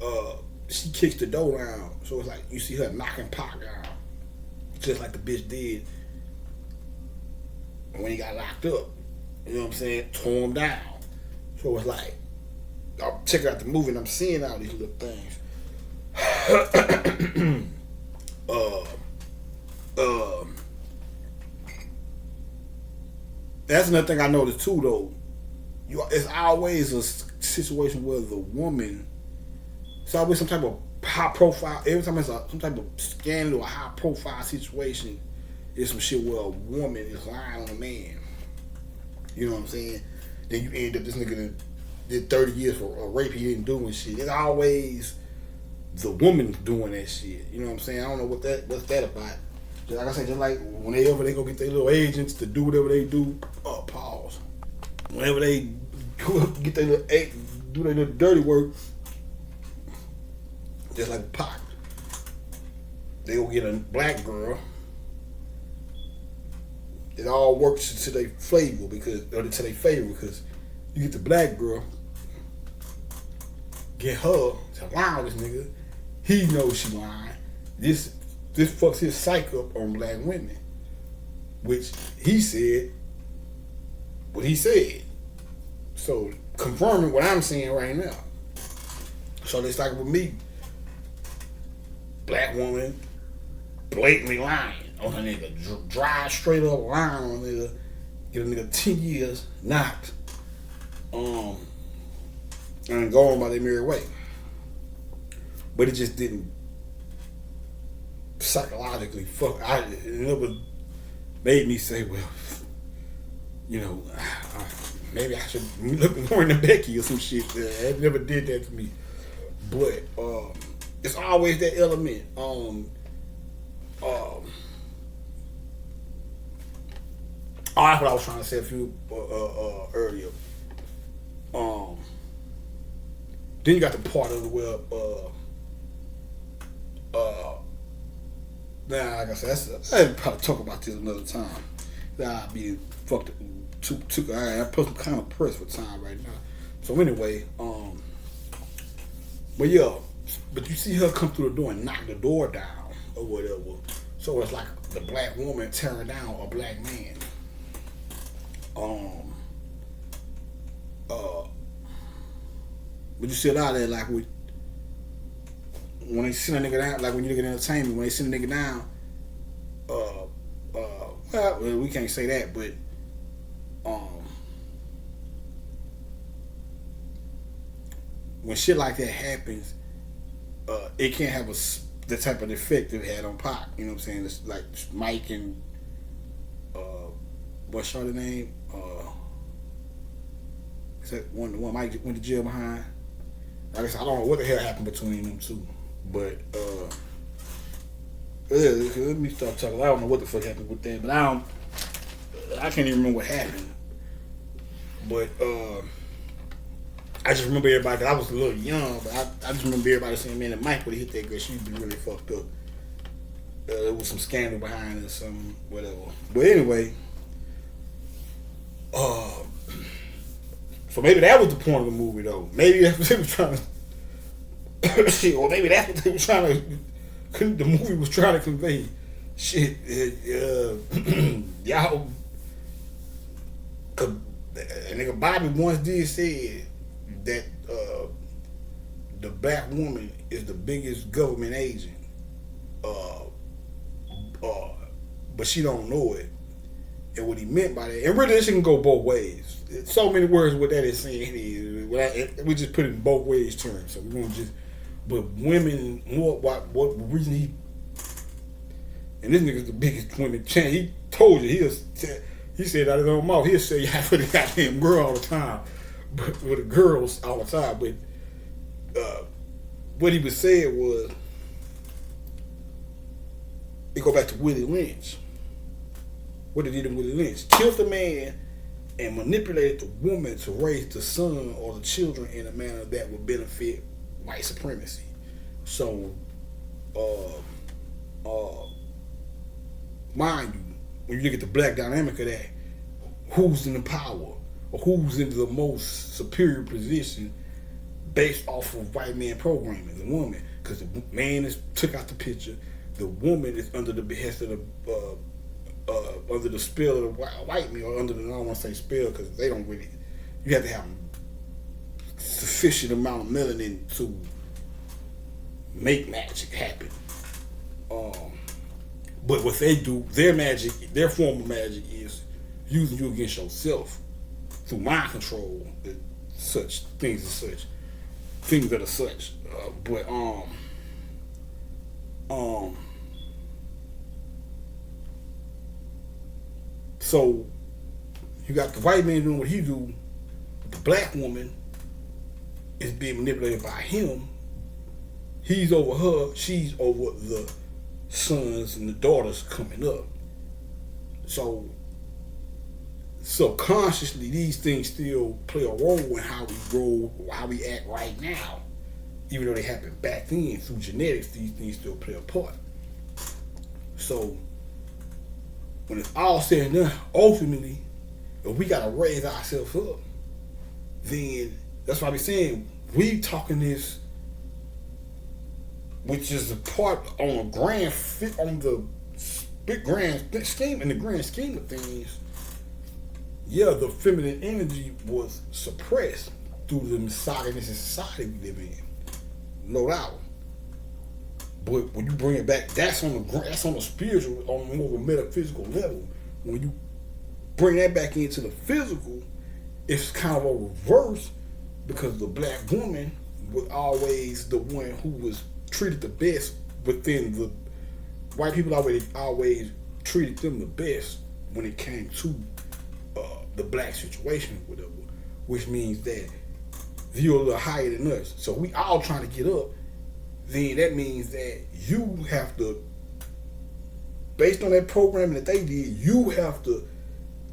she kicks the door down. So it's like you see her knocking Pac down. Just like the bitch did when he got locked up. You know what I'm saying? Tore him down. So it's like, I'm checking out the movie and I'm seeing all these little things. That's another thing I noticed too, though. It's always a situation where the woman, it's always some type of high profile. Every time it's some type of scandal or high profile situation, it's some shit where a woman is lying on a man. You know what I'm saying? Then you end up this nigga did 30 years for a rape he didn't do and shit. It's always the woman doing that shit. You know what I'm saying? I don't know what's that about. Just like I said, just like whenever they go get their little agents to do whatever they do, pause. Whenever they go get their little do their little dirty work, just like Pac, they go get a black girl. It all works to their favor because you get the black girl, get her to lie with this nigga. He knows she lying. This fucks his psyche up on black women, which he said what he said. So confirming what I'm saying right now. So it's like with me, black woman blatantly lying on a nigga, dry straight up lying on a nigga, get a nigga 10 years knocked, and go on by their merry way. But it just didn't psychologically it never made me say, well, you know, maybe I should look more into Becky or some shit. It never did that to me. But it's always that element. That's what I was trying to say a few earlier. Then you got the part of the web. Now, like I said, I'll probably talk about this another time. I'll be fucked. I put some kind of press for time right now. So anyway, but yeah, but you see her come through the door and knock the door down or whatever. So it's like the black woman tearing down a black man. But you see a lot of that, like when they send a nigga down, like when you look at entertainment, when they send a nigga down, well, we can't say that, but when shit like that happens, it can't have the type of effect it had on Pac. You know what I'm saying? It's like Mike and what's her name? Is that one Mike went to jail behind? I guess I don't know what the hell happened between them two, but let me stop talking. I don't know what the fuck happened with that, but I can't even remember what happened. But I just remember everybody. Cause I was a little young, but I just remember everybody saying, "Man, if Mike would have hit that girl, she'd be really fucked up." There was some scandal behind it or something, whatever. But anyway, so maybe that was the point of the movie, though. Maybe that's what they were trying to. Shit, or maybe that's what they were trying to. The movie was trying to convey. Shit, y'all. Nigga Bobby once did say that the black woman is the biggest government agent, but she don't know it. And what he meant by that, and really this can go both ways. So many words what that is saying is, we just put it in both ways terms. So we're gonna just, but women more. What reason he? And this nigga's the biggest women champ. He told you he said out of his own mouth, he'll say yeah for the goddamn girl all the time, but for the girls all the time. But what he was saying was, it go back to Willie Lynch. What did he do with Willie Lynch? Killed the man and manipulated the woman to raise the son or the children in a manner that would benefit white supremacy. So, mind you, when you look at the black dynamic of that, who's in the power or who's in the most superior position based off of white man programming? The woman, because the man is took out the picture. The woman is under the behest of the under the spell of the white man, or under the, I don't want to say spell because they don't really. You have to have sufficient amount of melanin to make magic happen. But what they do, their magic, their form of magic is using you against yourself through mind control, such things as such, things that are such. So you got the white man doing what he do, the black woman is being manipulated by him. He's over her, she's over sons and the daughters coming up. So subconsciously, these things still play a role in how we grow, how we act right now. Even though they happened back then through genetics, these things still play a part. So when it's all said and done, ultimately, if we gotta raise ourselves up, then that's why I be saying we talking this, which is a part on a grand fit on the big grand scheme in the grand scheme of things. Yeah, the feminine energy was suppressed through the misogynistic society we live in, no doubt. But when you bring it back, that's on a spiritual, on more of a metaphysical level. When you bring that back into the physical, it's kind of a reverse, because the black woman was always the one who was treated the best within the white people. Always treated them the best when it came to the black situation, whatever. Which means that if you're a little higher than us, so we all trying to get up, then that means that you have to, based on that programming that they did, you have to.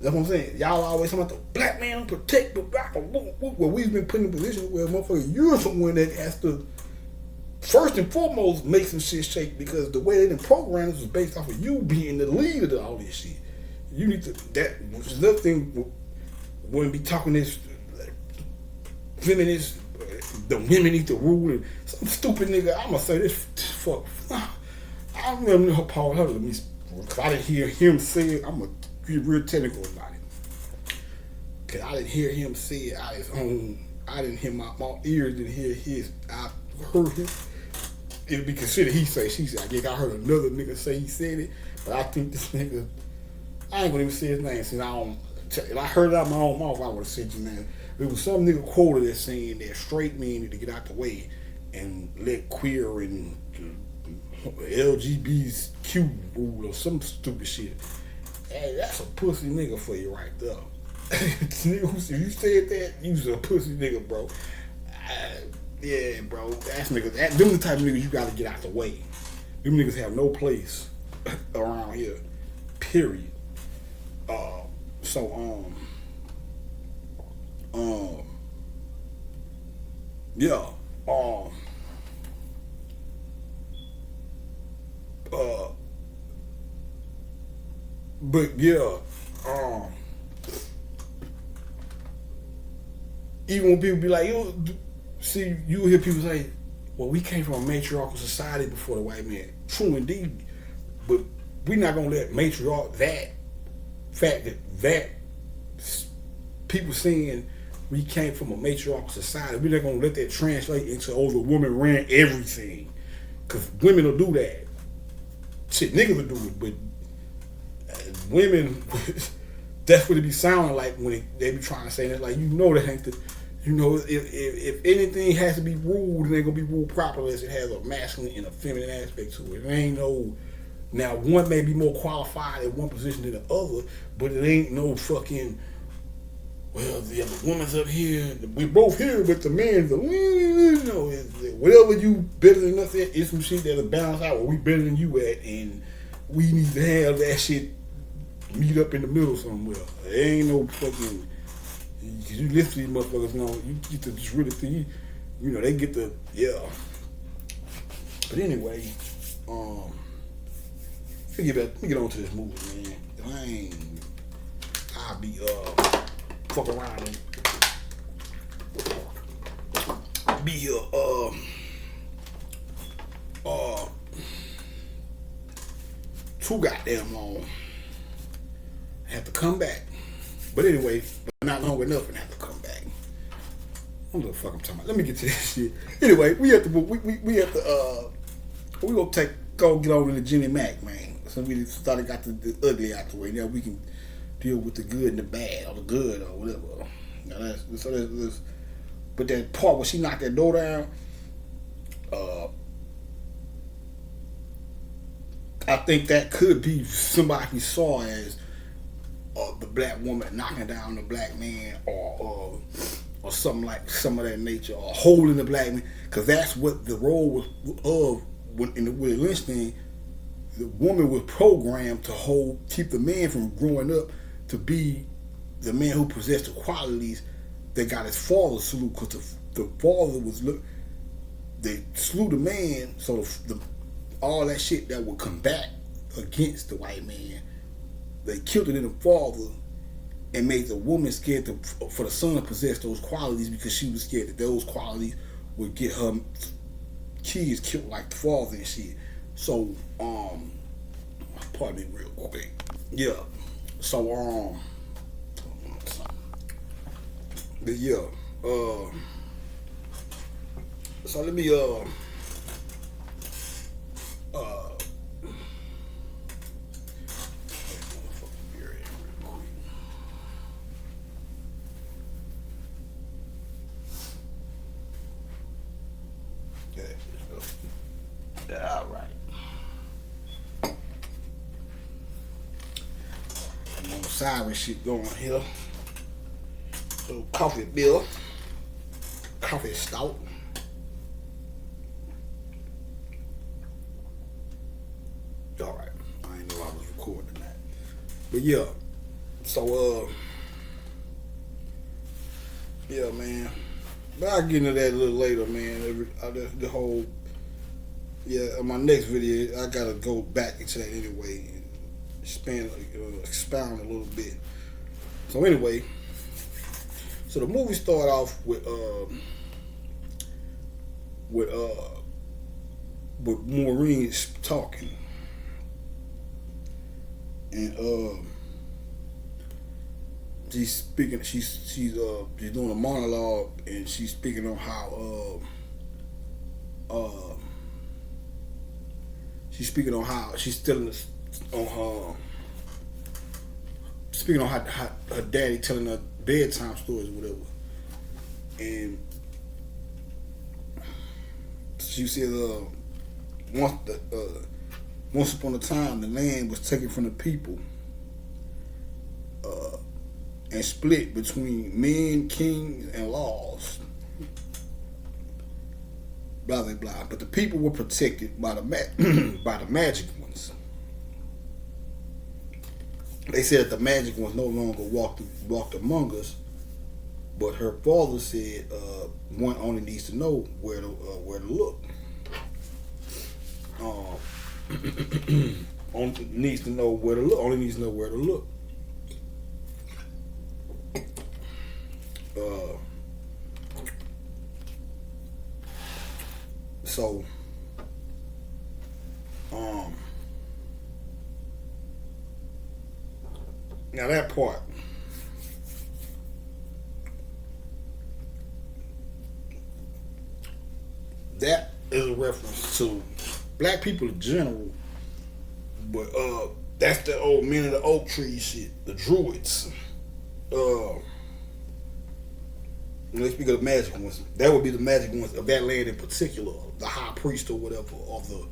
That's what I'm saying. Y'all always talking about the black man protect the black. Well, we've been put in a position where, motherfucker, you're the one that has to first and foremost make some shit shake, because the way they done programmed us was based off of you being the leader to all this shit. You need to, that which is another thing, wouldn't be talking this feminist, the women need to rule, and some stupid nigga, I'm gonna say this fuck. I remember Paul Huddle, because I didn't hear him say it. I'm gonna be real technical about it, because I didn't hear him say it out his own. I didn't hear my ears didn't hear his. I heard him. It'd be considered he say, she said. I guess I heard another nigga say he said it, but I think this nigga, I ain't gonna even say his name since if I heard it out of my own mouth, I would have said your name. There was some nigga quoted as saying that straight men need to get out the way and let queer and LGBTQ rule or some stupid shit. Hey, that's a pussy nigga for you right there. If you said that, you was a pussy nigga, bro. Yeah, bro. That's niggas. Them the type of niggas you gotta get out the way. Them niggas have no place around here. Period. Yeah. But yeah, even when people be like, see, you hear people say, well, we came from a matriarchal society before the white man. True indeed. But we're not going to let that fact that people saying we came from a matriarchal society, we're not going to let that translate into, oh, the woman ran everything. Because women will do that. Shit, niggas will do it, but women, that's what it be sounding like when they be trying to say that. Like, that ain't the, if anything has to be ruled, it ain't gonna be ruled properly as it has a masculine and a feminine aspect to it. It ain't no, now one may be more qualified in one position than the other, but it ain't no fucking, well, the woman's up here, we're both here, but the man's whatever you better than us at, it's some shit that'll balance out where we better than you at, and we need to have that shit meet up in the middle somewhere. There ain't no fucking, because you listen to these motherfuckers, you get to just really think, they get the, yeah. But anyway, let me get on to this movie, man. I'll be, fuck around and be here, too goddamn long. I have to come back. But anyway, not long enough and have to come back. I don't know what the fuck I'm talking about. Let me get to this shit. Anyway, we gonna go get over to Jenny Mac, man. So we started got the ugly out the way. Now we can deal with the good and the bad, or the good or whatever. Now that's but that part where she knocked that door down, I think that could be somebody saw as the black woman knocking down the black man, or something like some of that nature, or holding the black man, because that's what the role was of in the Willie Lynch thing. the woman was programmed to keep the man from growing up to be the man who possessed the qualities that got his father slew. Because the father they slew the man, so all that shit that would combat against the white man, they killed it in the father and made the woman scared for the son to possess those qualities, because she was scared that those qualities would get her kids killed like the father and shit. So, pardon me real quick. Yeah. So, but yeah. So let me, all right. I'm on siren shit going here. So coffee bill, coffee stout. All right. I didn't know I was recording that. But yeah. So yeah, man. But I'll get into that a little later, man. The whole, yeah, on my next video, I gotta go back into that anyway and expound a little bit. So anyway, so the movie started off with Maureen talking, and she's speaking. She's doing a monologue, and she's speaking on how she's speaking on how she's still on her, speaking on how her daddy telling her bedtime stories or whatever, and she said once upon a time the land was taken from the people and split between men, kings, and laws. Blah blah blah. But the people were protected by the by the magic ones. They said that the magic ones no longer walked among us, but her father said one only needs to know where to look. Only needs to know where to look. Only needs to know where to look. So, now that part, that is a reference to black people in general, but that's the old men of the oak tree shit, the druids. Let's speak of the magic ones. That would be the magic ones of that land in particular, the high priest or whatever, of the,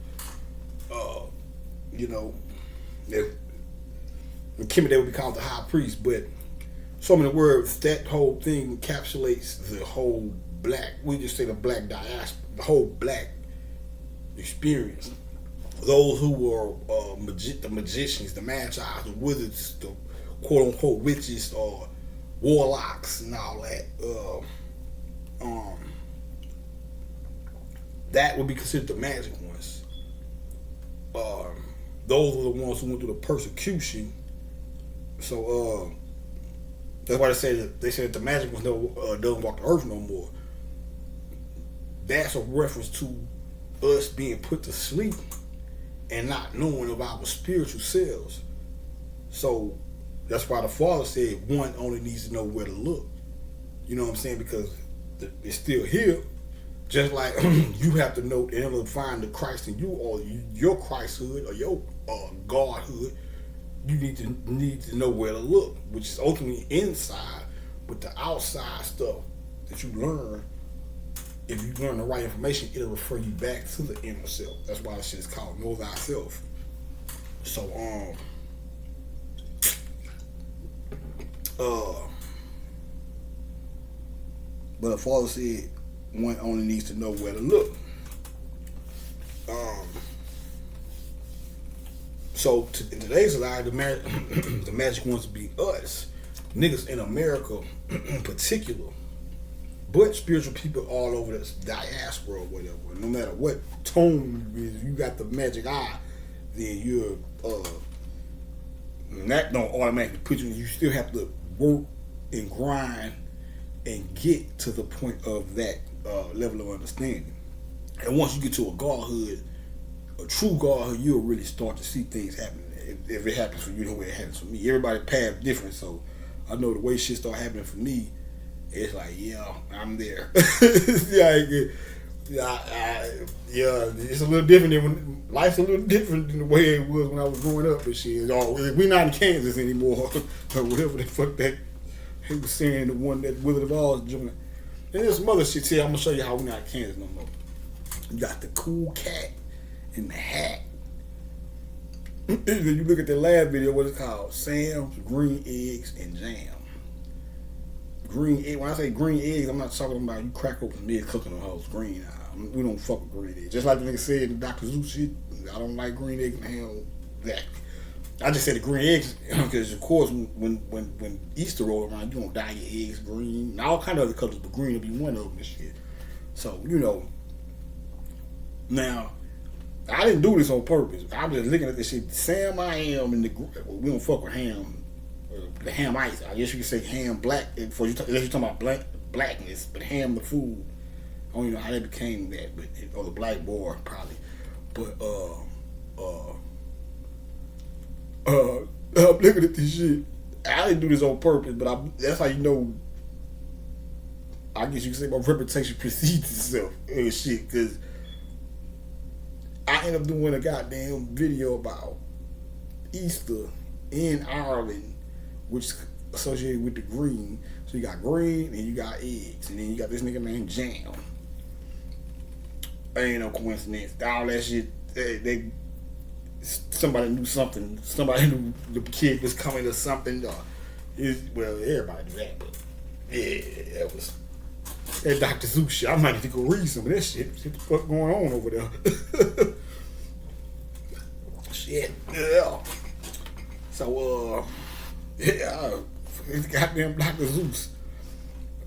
in Kemet they would be called the high priest. But so many words, that whole thing encapsulates the whole black. We just say the black diaspora, the whole black experience. Those who were the magicians, the magi, the wizards, the quote unquote witches or warlocks and all that. That would be considered the magic ones. Those were the ones who went through the persecution. So that's why they said the magic ones doesn't walk the earth no more. That's a reference to us being put to sleep and not knowing of our spiritual selves. So that's why the Father said one only needs to know where to look. You know what I'm saying? Because it's still here. Just like you have to know in order to find the Christ in you, or your Christhood, or your Godhood, you need to know where to look, which is ultimately inside. But the outside stuff that you learn, if you learn the right information, it'll refer you back to the inner self. That's why this shit is called Know Thyself. So but the Father said one only needs to know where to look. So in today's life, the magic wants to be us, niggas in America in particular, but spiritual people all over the diaspora or whatever. No matter what tone you is, you got the magic eye, then you're that don't automatically put you. You still have to work and grind and get to the point of that level of understanding. And once you get to a godhood, a true godhood, you'll really start to see things happen. If it happens for you the way it happens for me, everybody's path different. So I know the way shit start happening for me, it's like, yeah, I'm there. Yeah, it's a little different than when life's a little different than the way it was when I was growing up and shit. We're not in Kansas anymore, or whatever the fuck that he was saying. The one that Wizard of Oz joint. And there's some other shit here. I'm gonna show you how we're not in Kansas no more. You got the cool cat in the hat. You look at the last video, what it's called? Sam's Green Eggs and Jam. Green egg. When I say green eggs, I'm not talking about you crack open the egg cooking them hoes green. We don't fuck with green eggs. Just like the nigga said in Dr. Zeus shit, I don't like green eggs and ham. That. I just said the green eggs because of course when Easter roll around, you don't dye your eggs green and all kind of other colors, but green will be one of them and shit. So now I didn't do this on purpose. I was just looking at this shit. Sam, I am in the. We don't fuck with ham. The ham ice. I guess you could say ham black. Before unless you're talking about blackness, but ham the food. I don't even know how they became that, but or the black boy probably. But I'm looking at this shit. I didn't do this on purpose, but that's how you know. I guess you could say my reputation precedes itself and shit, because I ended up doing a goddamn video about Easter in Ireland, which is associated with the green. So you got green and you got eggs, and then you got this nigga named Jam. Ain't no coincidence. All that shit, somebody knew something. Somebody knew the kid was coming or something. Well, everybody knew that, but yeah, that was that Dr. Zeus shit. I might need to go read some of that shit. What the fuck going on over there? Shit, yeah. So, yeah, it's goddamn Dr. Zeus.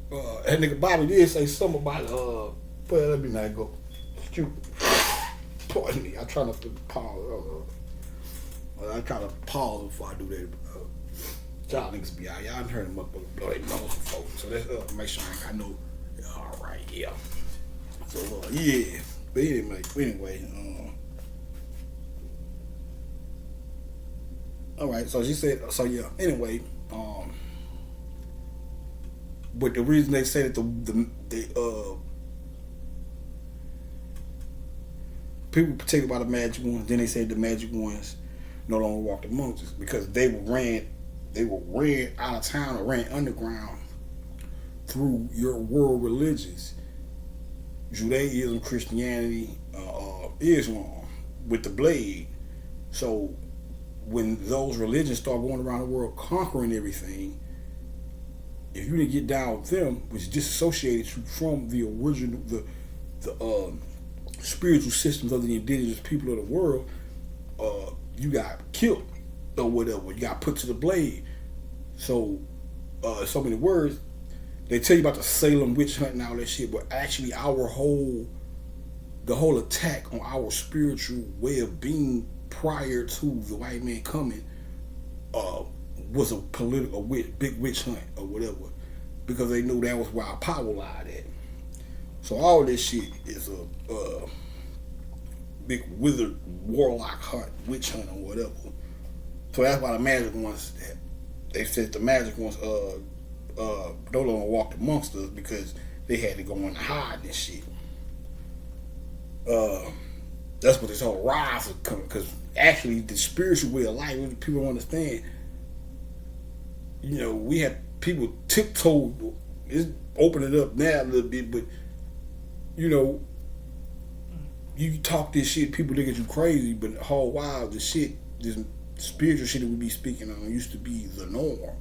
That nigga Bobby did say something about, well, let me not go. Shoot. Pardon me. I try not to pause. I try to pause before I do that. Y'all niggas be out. Y'all done heard them up blow their nose for folks. So let's make sure I know. Alright, yeah. So, yeah. But anyway, alright, so she said, so yeah, anyway, but the reason they say that people protected by the magic ones, then they said the magic ones no longer walked amongst us because they were ran out of town or ran underground through your world religions, Judaism, Christianity, Islam, with the blade. So when those religions start going around the world conquering everything, if you didn't get down with them, which disassociated you from the original, the spiritual systems of the indigenous people of the world, you got killed or whatever. You got put to the blade. So, so many words. They tell you about the Salem witch hunt and all that shit, but actually the whole attack on our spiritual way of being prior to the white man coming was a big witch hunt or whatever, because they knew that was where our power lied at. So all this shit is a big wizard warlock hunt, witch hunt or whatever. So that's why the magic ones, they said the magic ones no longer walked amongst us because they had to go in hide and shit. That's what this whole rise is coming, because actually the spiritual way of life, what people don't understand, we had people tiptoe, it's opening up now a little bit, but you talk this shit, people look at you crazy, but the whole while the shit, this spiritual shit that we be speaking on used to be the norm.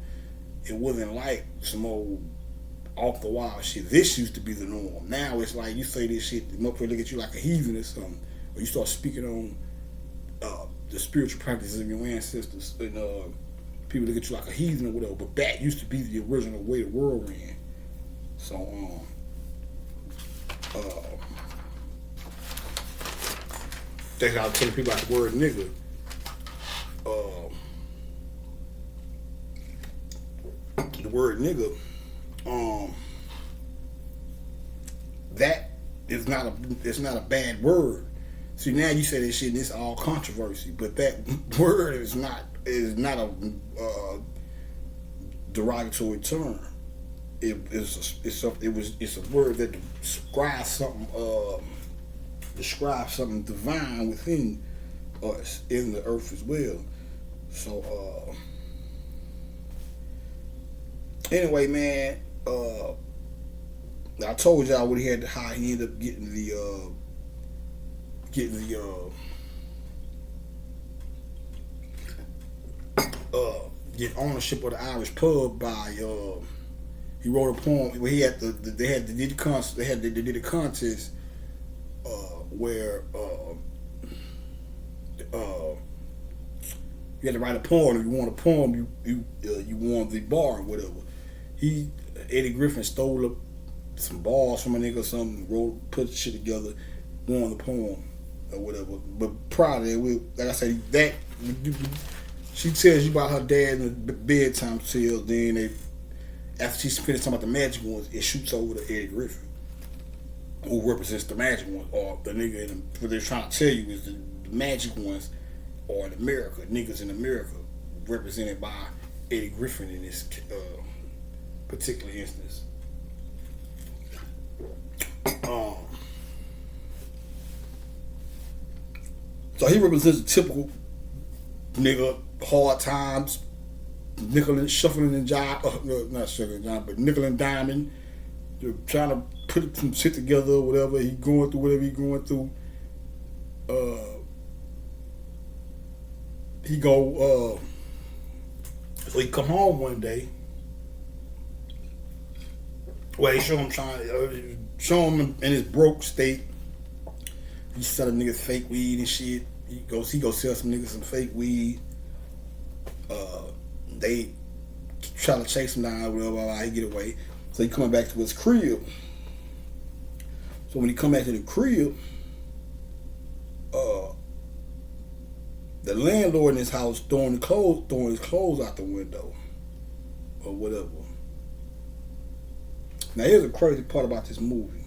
It wasn't like some old off the wall shit. This used to be the norm. Now it's like you say this shit, the motherfucker look at you like a heathen or something. Or you start speaking on the spiritual practices of your ancestors, and people look at you like a heathen or whatever. But that used to be the original way the world ran. So that's how I was telling people about the word nigga. The word nigga, that is not a bad word. See, now you say that shit and it's all controversy, but that word is not a derogatory term. It's a word that describes something divine within us in the earth as well. So anyway, man, I told y'all what how he ended up getting ownership of the Irish pub by he wrote a poem where he had they did a contest where you had to write a poem. If you want a poem, you won the bar or whatever. Eddie Griffin stole up some bars from a nigga or something, put the shit together, won the poem or whatever. But prior to that, like I said, she tells you about her dad in the bedtime tales. Then after she's finished talking about the magic ones, it shoots over to Eddie Griffin, who represents the magic ones, or the nigga. What they're trying to tell you is the magic ones, or in America, niggas in America, represented by Eddie Griffin in this particular instance. So he represents a typical nigga, hard times, nickel and shuffling and jive, not shuffling and jive, but nickel and diamond. You're trying to put some shit together or whatever. He going through whatever he going through. So he come home one day. Well, they show him in his broke state. He selling niggas fake weed and shit. He goes sell some niggas some fake weed. They try to chase him down, whatever, he get away. So he coming back to his crib. So when he come back to the crib, the landlord in his house throwing his clothes out the window or whatever. Now here's a crazy part about this movie.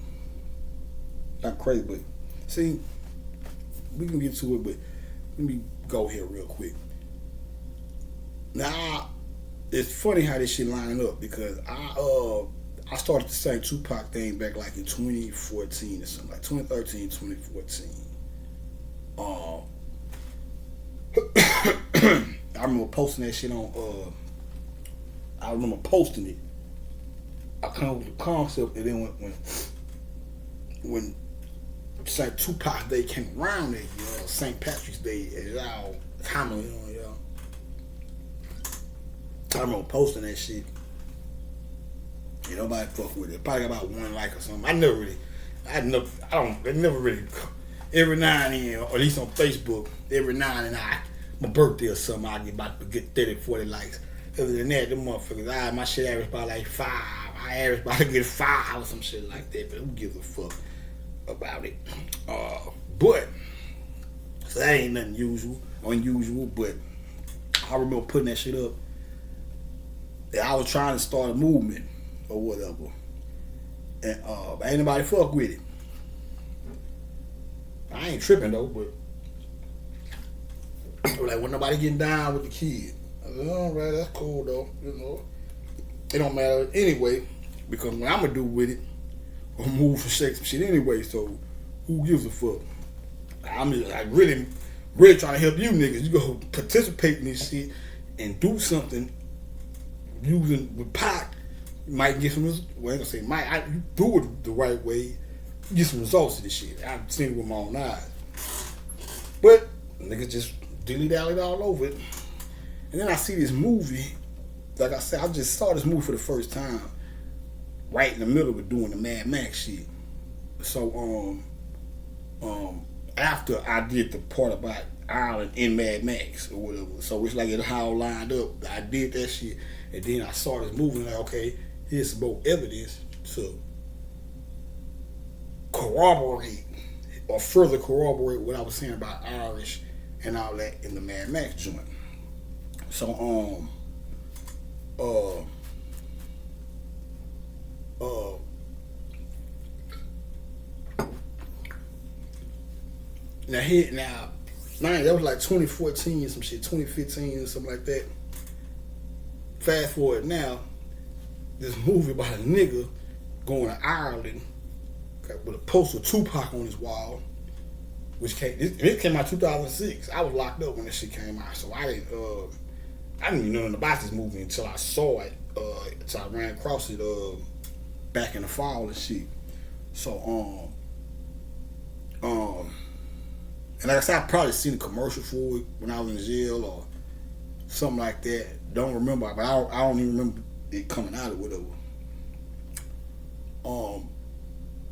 Not crazy, but see, we can get to it, but let me go here real quick. Now, it's funny how this shit line up because I started the same Tupac thing back like in 2014 or something, like 2013, 2014. I remember posting that shit on. I remember posting it. I come up with the concept, and then when St. Tupac Day came around, that St. Patrick's Day, as y'all commonly on, y'all. I remember posting that shit. Nobody fuck with it. Probably got about one like or something. I never really. Every now and then, or at least on Facebook, every now and then, my birthday or something, I get about to get 30, 40 likes. Other than that, them motherfuckers, my shit average about like 5. I average about to get 5 or some shit like that, but who gives a fuck about it? But, so that ain't nothing unusual, but I remember putting that shit up. And I was trying to start a movement or whatever. And ain't nobody fuck with it. I ain't tripping though, but like when nobody getting down with the kid. I said, alright, that's cool though, It don't matter anyway, because what I'm gonna do with it, I'm gonna move and shake some shit anyway, so who gives a fuck? I'm just like really trying to help you niggas. You go participate in this shit and do something using with pot. You might get some, well, I ain't gonna say might, you do it the right way, you get some results of this shit. I've seen it with my own eyes. But niggas just dilly-dallied all over it. And then I see this movie, like I said, I just saw this movie for the first time, right in the middle of doing the Mad Max shit. So, after I did the part about Ireland in Mad Max or whatever. So it's like it all lined up. I did that shit, and then I saw this movie, like, okay, here's some more evidence to corroborate or further corroborate what I was saying about Irish and all that in the Mad Max joint. So now that was like 2014 or some shit, 2015 or something like that. Fast forward now, this movie about a nigga going to Ireland with a poster of Tupac on his wall, which came out 2006. I was locked up when this shit came out, so I didn't even know nothing about this movie until I saw it. Until I ran across it back in the fall and shit. So and like I said, I probably seen a commercial for it when I was in jail or something like that. Don't remember, but I don't even remember it coming out or whatever.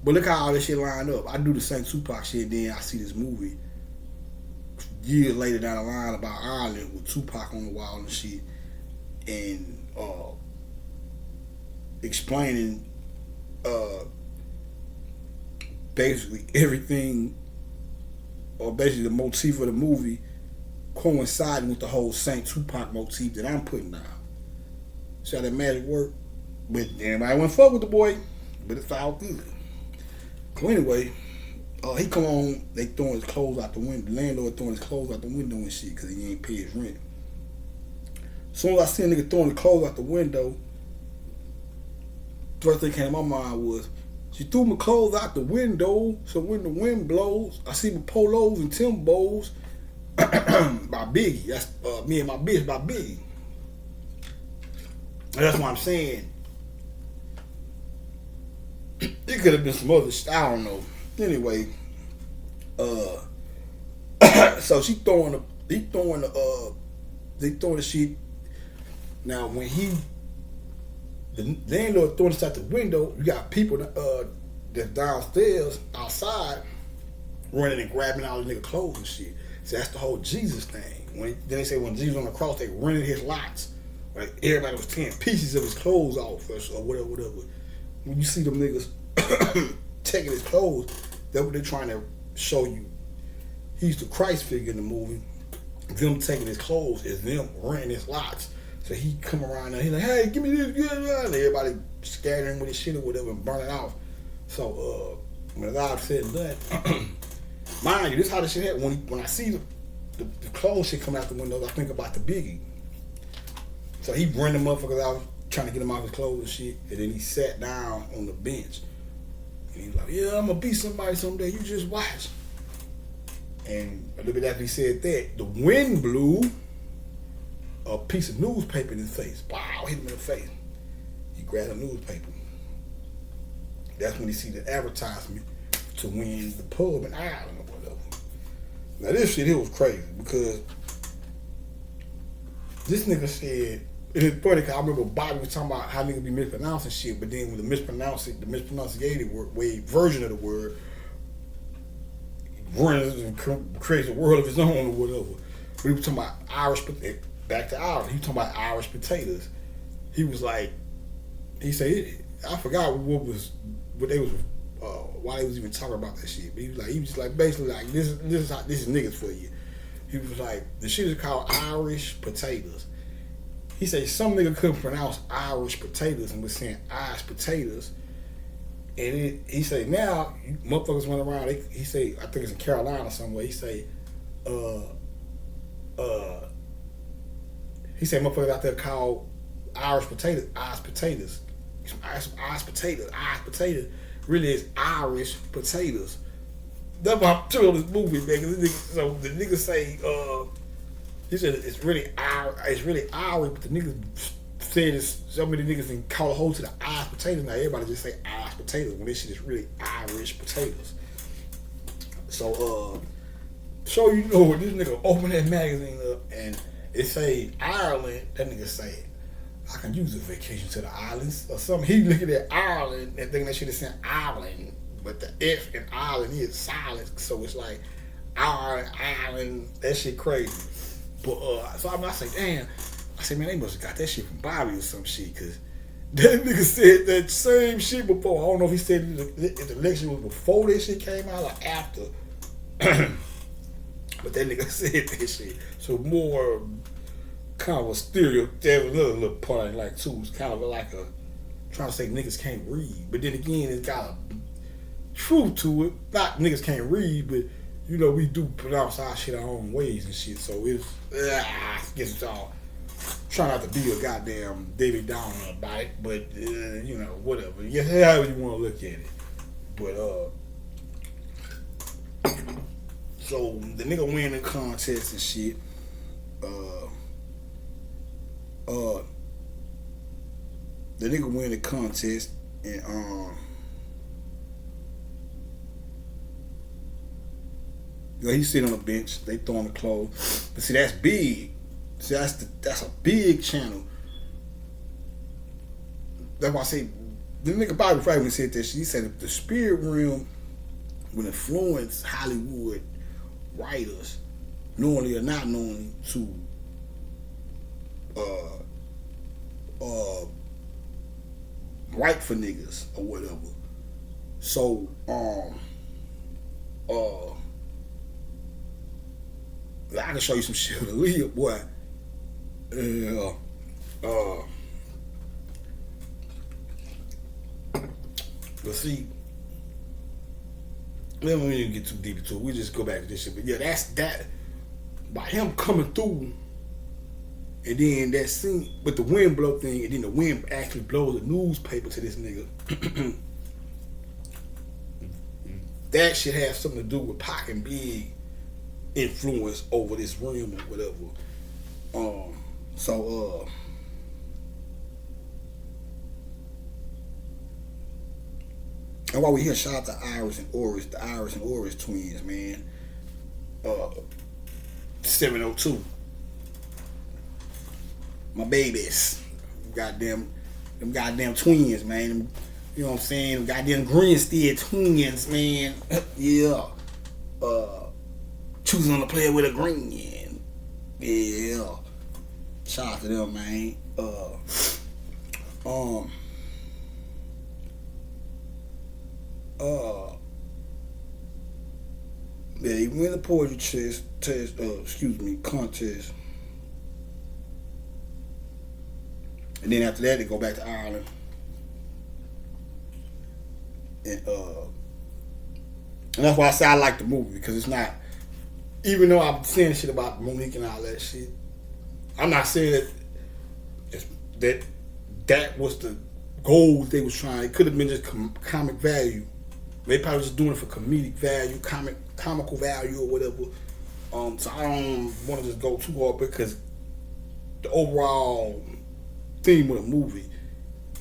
But look how all this shit lined up. I do the same Tupac shit, then I see this movie years later down the line about Ireland with Tupac on the wall and shit, and explaining basically everything, or basically the motif of the movie coinciding with the whole Saint Tupac motif that I'm putting down. See how that magic work? But everybody went fuck with the boy, but it's all good. So anyway, he come on, they throwing his clothes out the window. The landlord throwing his clothes out the window and shit because he ain't pay his rent. As soon as I see a nigga throwing the clothes out the window, the first thing came to my mind was, she threw my clothes out the window, so when the wind blows, I see my polos and Timbos by Biggie. That's Me and My Bitch by Biggie. And that's what I'm saying. It could have been some other shit, I don't know. Anyway, so they throwing the shit. Now when the landlord throwing this out the window, you got people that's downstairs outside running and grabbing all the nigga clothes and shit. So that's the whole Jesus thing. Then they say when Jesus on the cross, they rented his lots. Like everybody was tearing pieces of his clothes off or whatever. When you see them niggas taking his clothes, that's what they're trying to show you. He's the Christ figure in the movie. Them taking his clothes is them renting his lots. So he come around and he's like, hey, give me this, and everybody scattering with his shit or whatever and burning off. So when it's all said and done, mind you, this is how this shit happened. When I see the clothes shit coming out the windows, I think about the Biggie. So he bring the motherfuckers out, trying to get him off his clothes and shit, and then he sat down on the bench. And he's like, yeah, I'm gonna be somebody someday, you just watch. And a little bit after he said that, the wind blew a piece of newspaper in his face. Wow, hit him in the face. He grabbed a newspaper. That's when he see the advertisement to win the pub in Ireland or whatever. Now this shit here was crazy because this nigga said, and it's funny because I remember Bobby was talking about how niggas be mispronouncing shit, but then when the mispronunciated version of the word runs and creates a world of his own or whatever. But he was talking about back to Ireland, he was talking about Irish potatoes. He was like, he said, I forgot what they was, why they was even talking about that shit. But he was just like basically like this is niggas for you. He was like, the shit is called Irish potatoes. He said some nigga couldn't pronounce Irish potatoes and was saying Irish potatoes. And he said now motherfuckers went around. He said I think it's in Carolina somewhere. He said motherfuckers out there called Irish potatoes. Irish potatoes really is Irish potatoes. That's why I'm telling this movie, man. So the nigga say, he said it's really Irish, but the niggas said so many niggas didn't call a hold to the Irish potatoes. Now everybody just say Irish potatoes when this shit is really Irish potatoes. So, so you know when this nigga open that magazine up and it say Ireland, that nigga say, I can use a vacation to the islands or something. He looking at Ireland and thinking that shit is saying Ireland, but the F in Ireland is silent, so it's like Island, that shit crazy. But so I say, damn. I said, man, they must have got that shit from Bobby or some shit, cause that nigga said that same shit before. I don't know if he said if the election was before this shit came out or after. But that nigga said that shit. So more kind of a stereotype, little part like too. It's kind of like a trying to say niggas can't read, but then again, it's got a truth to it. Not niggas can't read, but you know we do pronounce our shit our own ways and shit. So it's I guess it's all. Try not to be a goddamn David Downer about it, but you know, whatever. Yeah, however you want to look at it. But so the nigga win the contest and shit. The nigga win the contest and you know, he's sitting on the bench. They throwing the clothes, but see that's big. See, that's a big channel. That's why I say the nigga Bobby Franklin said that shit. He said if the spirit realm will influence Hollywood writers, knowingly or not knowingly, to write for niggas or whatever. So I can show you some shit with Aaliyah, boy. But see, we don't even get too deep into it. We just go back to this shit. But yeah, that's that. By him coming through, and then that scene with the wind blow thing, and then the wind actually blows the newspaper to this nigga. That shit has something to do with Pac and Big influence over this realm or whatever. And while we here, shout out to Iris and Oris, the Iris and Oris twins, man. 702. My babies. Them goddamn twins, man. Them, you know what I'm saying? Them goddamn Grinstead twins, man. Yeah. Choosing to play with a green. Yeah. Shout out to them, man. Yeah, he win the poetry contest. And then after that, they go back to Ireland. And that's why I say I like the movie, because it's not, even though I'm saying shit about Monique and all that shit, I'm not saying that was the goal they was trying. It could have been just comic value. They probably just doing it for comedic value, comical value or whatever. So I don't want to just go too hard, because the overall theme of the movie,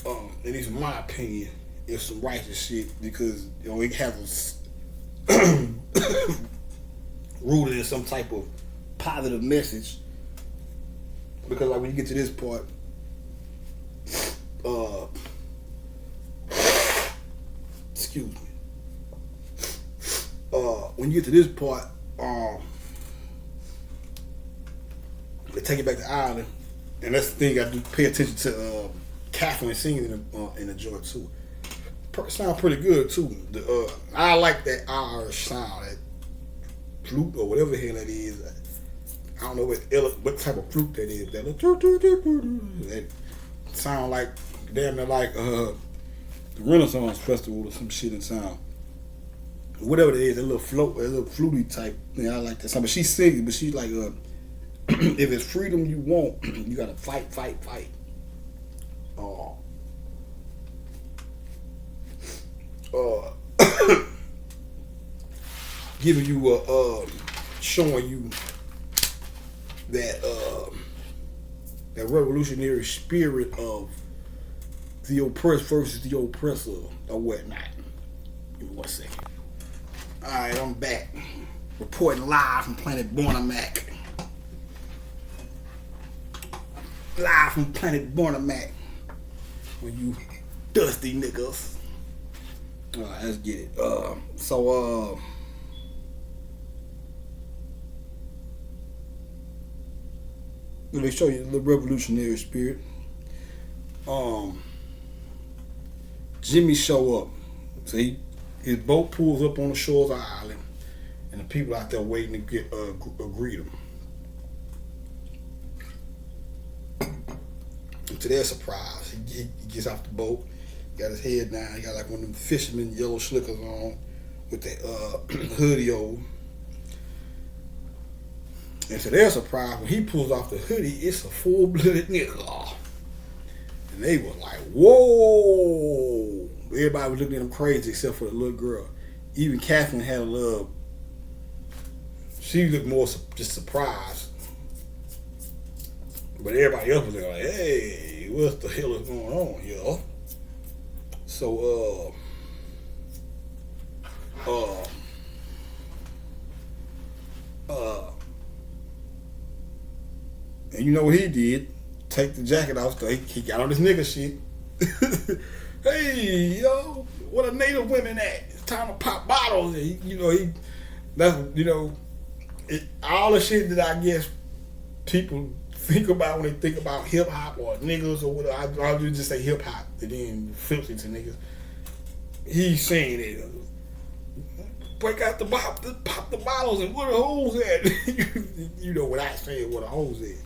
at least in my opinion, is some righteous shit, because you know it has rooted in some type of positive message. Because like when you get to this part, excuse me. When you get to this part, they take it back to Ireland, and that's the thing I do pay attention to. Catherine singing in the joint too. Sound pretty good too. I like that Irish sound, that flute or whatever the hell that is. I don't know what type of flute that is. That sound like damn near like the Renaissance Festival or some shit in sound. Whatever it is, that little float, that little fluty type thing. I like that sound. But she's singing, but she's like, if it's freedom you want, you gotta fight. Giving you showing you that that revolutionary spirit of the oppressed versus the oppressor or whatnot. Give me 1 second. Alright, I'm back. Reporting live from Planet Bornamac. Live from Planet Bornamac. When you dusty niggas. Alright, let's get it. They show you the revolutionary spirit. Jimmy show up. So his boat pulls up on the shores of the island, and the people out there waiting to greet him. And to their surprise, he gets off the boat, got his head down, he got like one of them fisherman yellow slickers on with that hoodie over. And to their surprise, when he pulls off the hoodie, it's a full-blooded nigga. And they was like, whoa. Everybody was looking at him crazy except for the little girl. Even Catherine had a little, she looked more just surprised. But everybody else was like, hey, what the hell is going on here? So, and you know what he did? Take the jacket off, so he got on this nigga shit. Hey, yo, what are native women at? It's time to pop bottles. And all the shit that I guess people think about when they think about hip hop or niggas or whatever. I'll just say hip hop and then flip it to niggas. He's saying it. Break out pop the bottles and where the hoes at? You know what I said, where the hoes at.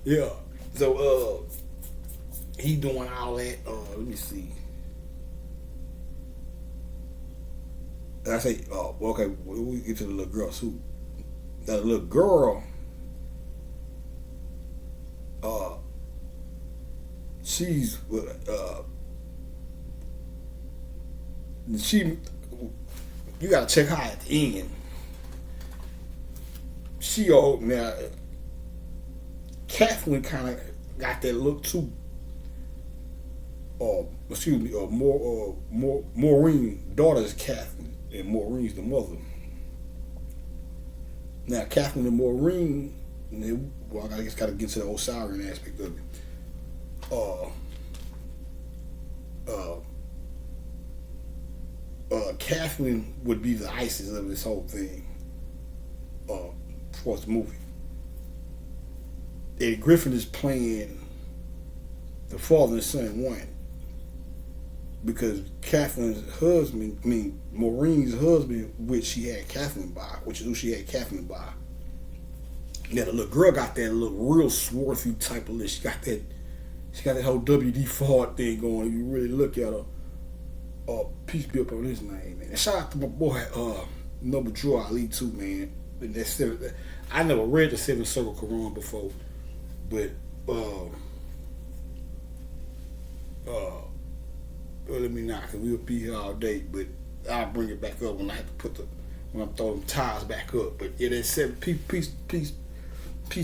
Yeah. So he doing all that. Let me see. And I say, okay, we get to the little girl suit. That little girl, she's you gotta check her at the end. Now Catherine kind of got that look too. Maureen daughter is Catherine, and Maureen's the mother. Now Catherine and Maureen, well, I guess gotta get to the Osirian aspect of it. Catherine would be the ISIS of this whole thing. For the movie. Eddie Griffin is playing the father and son one, because Catherine's husband, Maureen's husband, which she had Catherine by, which is who she had Catherine by. Now the little girl got that little real swarthy type of list. She got that whole WD Ford thing going. If you really look at her, peace be up on his name, man. And shout out to my boy Noble Drew Ali too, man. I never read the Seven Circle Quran before, but let me not, because we'll be here all day. But I'll bring it back up when I have to when I'm throwing ties back up. But yeah, that's seven. Peace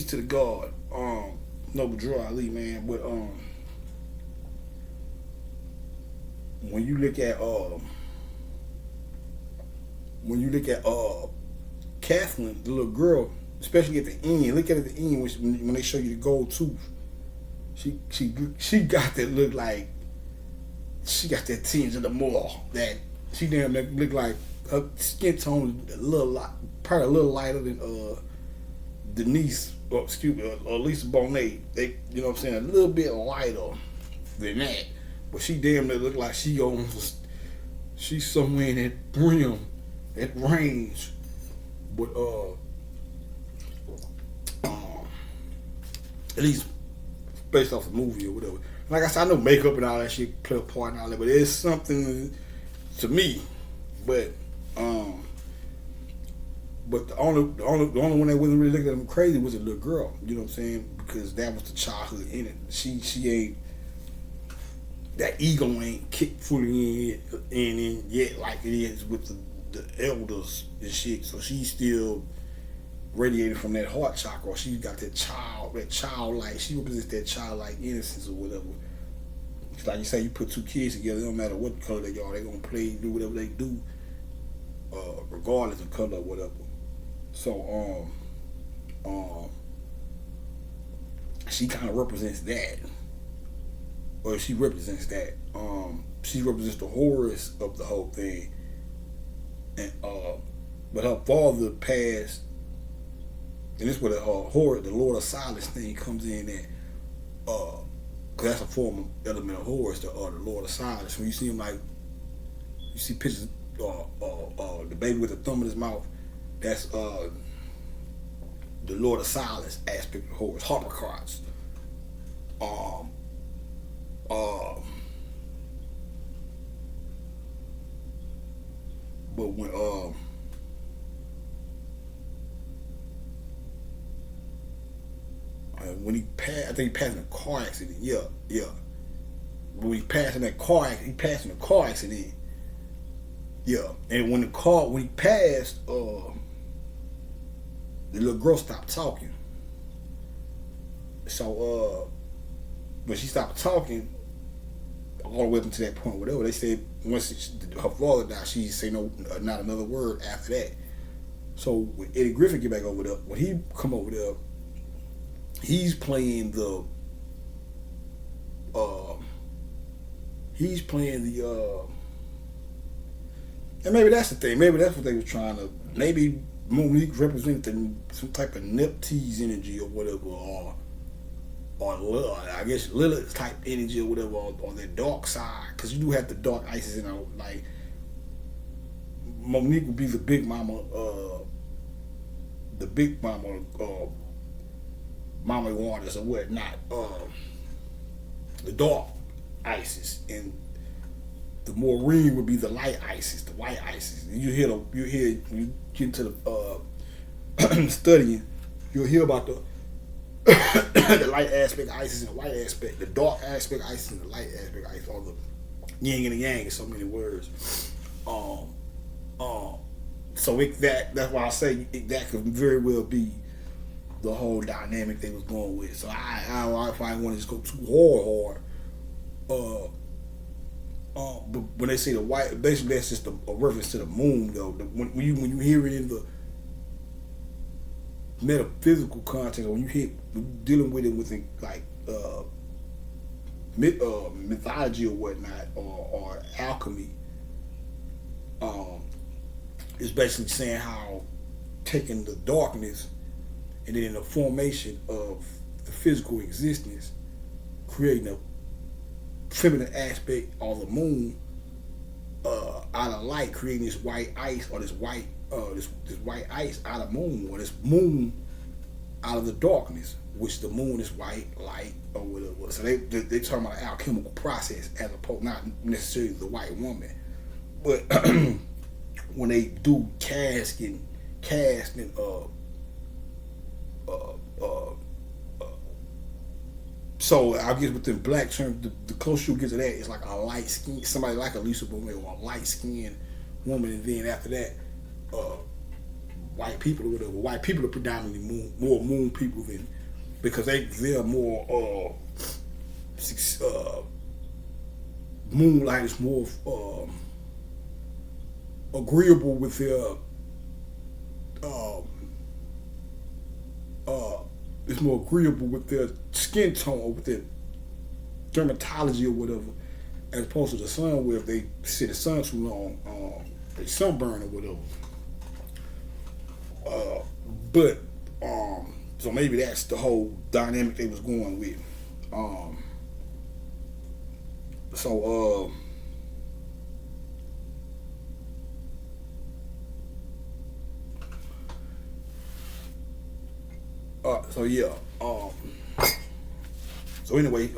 to the God, Noble Drew Ali, man. But when you look at Catherine, the little girl, especially at the end, look at the end when they show you the gold tooth. She got that look like, she got that tinge of the mall that she damn look like her skin tone is probably a little lighter than Denise, or Lisa Bonet. They, you know what I'm saying, a little bit lighter than that. But she damn near look like she's somewhere in that rim, that range. But at least based off the movie or whatever. Like I said, I know makeup and all that shit play a part and all that, but it's something to me. But the only one that wasn't really looking at him crazy was a little girl. You know what I'm saying? Because that was the childhood in it. She ain't, that ego ain't kicked fully in yet like it is with the elders and shit. So she's still radiated from that heart chakra. She got that childlike. She represents that childlike innocence or whatever. It's like you say, you put two kids together, it don't matter what color they are, they gonna play, do whatever they do, regardless of color or whatever. So she kind of represents that, or she represents that. She represents the horrors of the whole thing, and but her father passed and this where the horror, the Lord of Silence thing comes in at, cause that's a form of element of horror, is the Lord of Silence. When you see him like, you see pictures, the baby with the thumb in his mouth, that's the Lord of Silence aspect of horror. It's Harpocrates. Um, but when he passed, I think he passed in a car accident. Yeah, yeah. When he passed in that car, he passed in a car accident. Yeah, and when he passed, the little girl stopped talking. So, when she stopped talking, all the way up until that point, whatever they said, once her father died, she say no, not another word after that. So when Eddie Griffin get back over there, when he come over there, he's playing the and maybe that's the thing. Maybe that's what they were trying to. Maybe Monique represented some type of Neptune energy or whatever, or I guess Lilith type energy or whatever, or their dark side. Because you do have the dark Isis in her. Like Monique would be the big mama, Mama Waters or whatnot. The dark Isis, and the Maureen would be the light Isis, the white Isis. And you hear when you get into the studying, you'll hear about the the light aspect of Isis and the white aspect, the dark aspect of Isis and the light aspect of Isis, all the yin and the yang in so many words. So that's why I say that could very well be the whole dynamic they was going with. So I probably want to just go too hard. But when they say the white, basically that's just a reference to the moon, though. When you hear it in the metaphysical context, when you dealing with it within like mythology or whatnot, or alchemy, it's basically saying how taking the darkness and then in the formation of the physical existence, creating a feminine aspect of the moon out of light, creating this white ice or this white ice out of moon, or this moon out of the darkness, which the moon is white light or whatever. So they talking about an alchemical process as opposed not necessarily the white woman, but when they do casting so I guess within black terms, the closer you get to that, it's like a light skin, somebody like a Lisa Bonet or a light skinned woman, and then after that, white people or whatever. White people are predominantly more moon people than, because they're more moonlight is more agreeable with their it's more agreeable with their skin tone or with their dermatology or whatever, as opposed to the sun, where if they sit the sun too long, they sunburn or whatever. But so maybe that's the whole dynamic they was going with. So yeah. So anyway,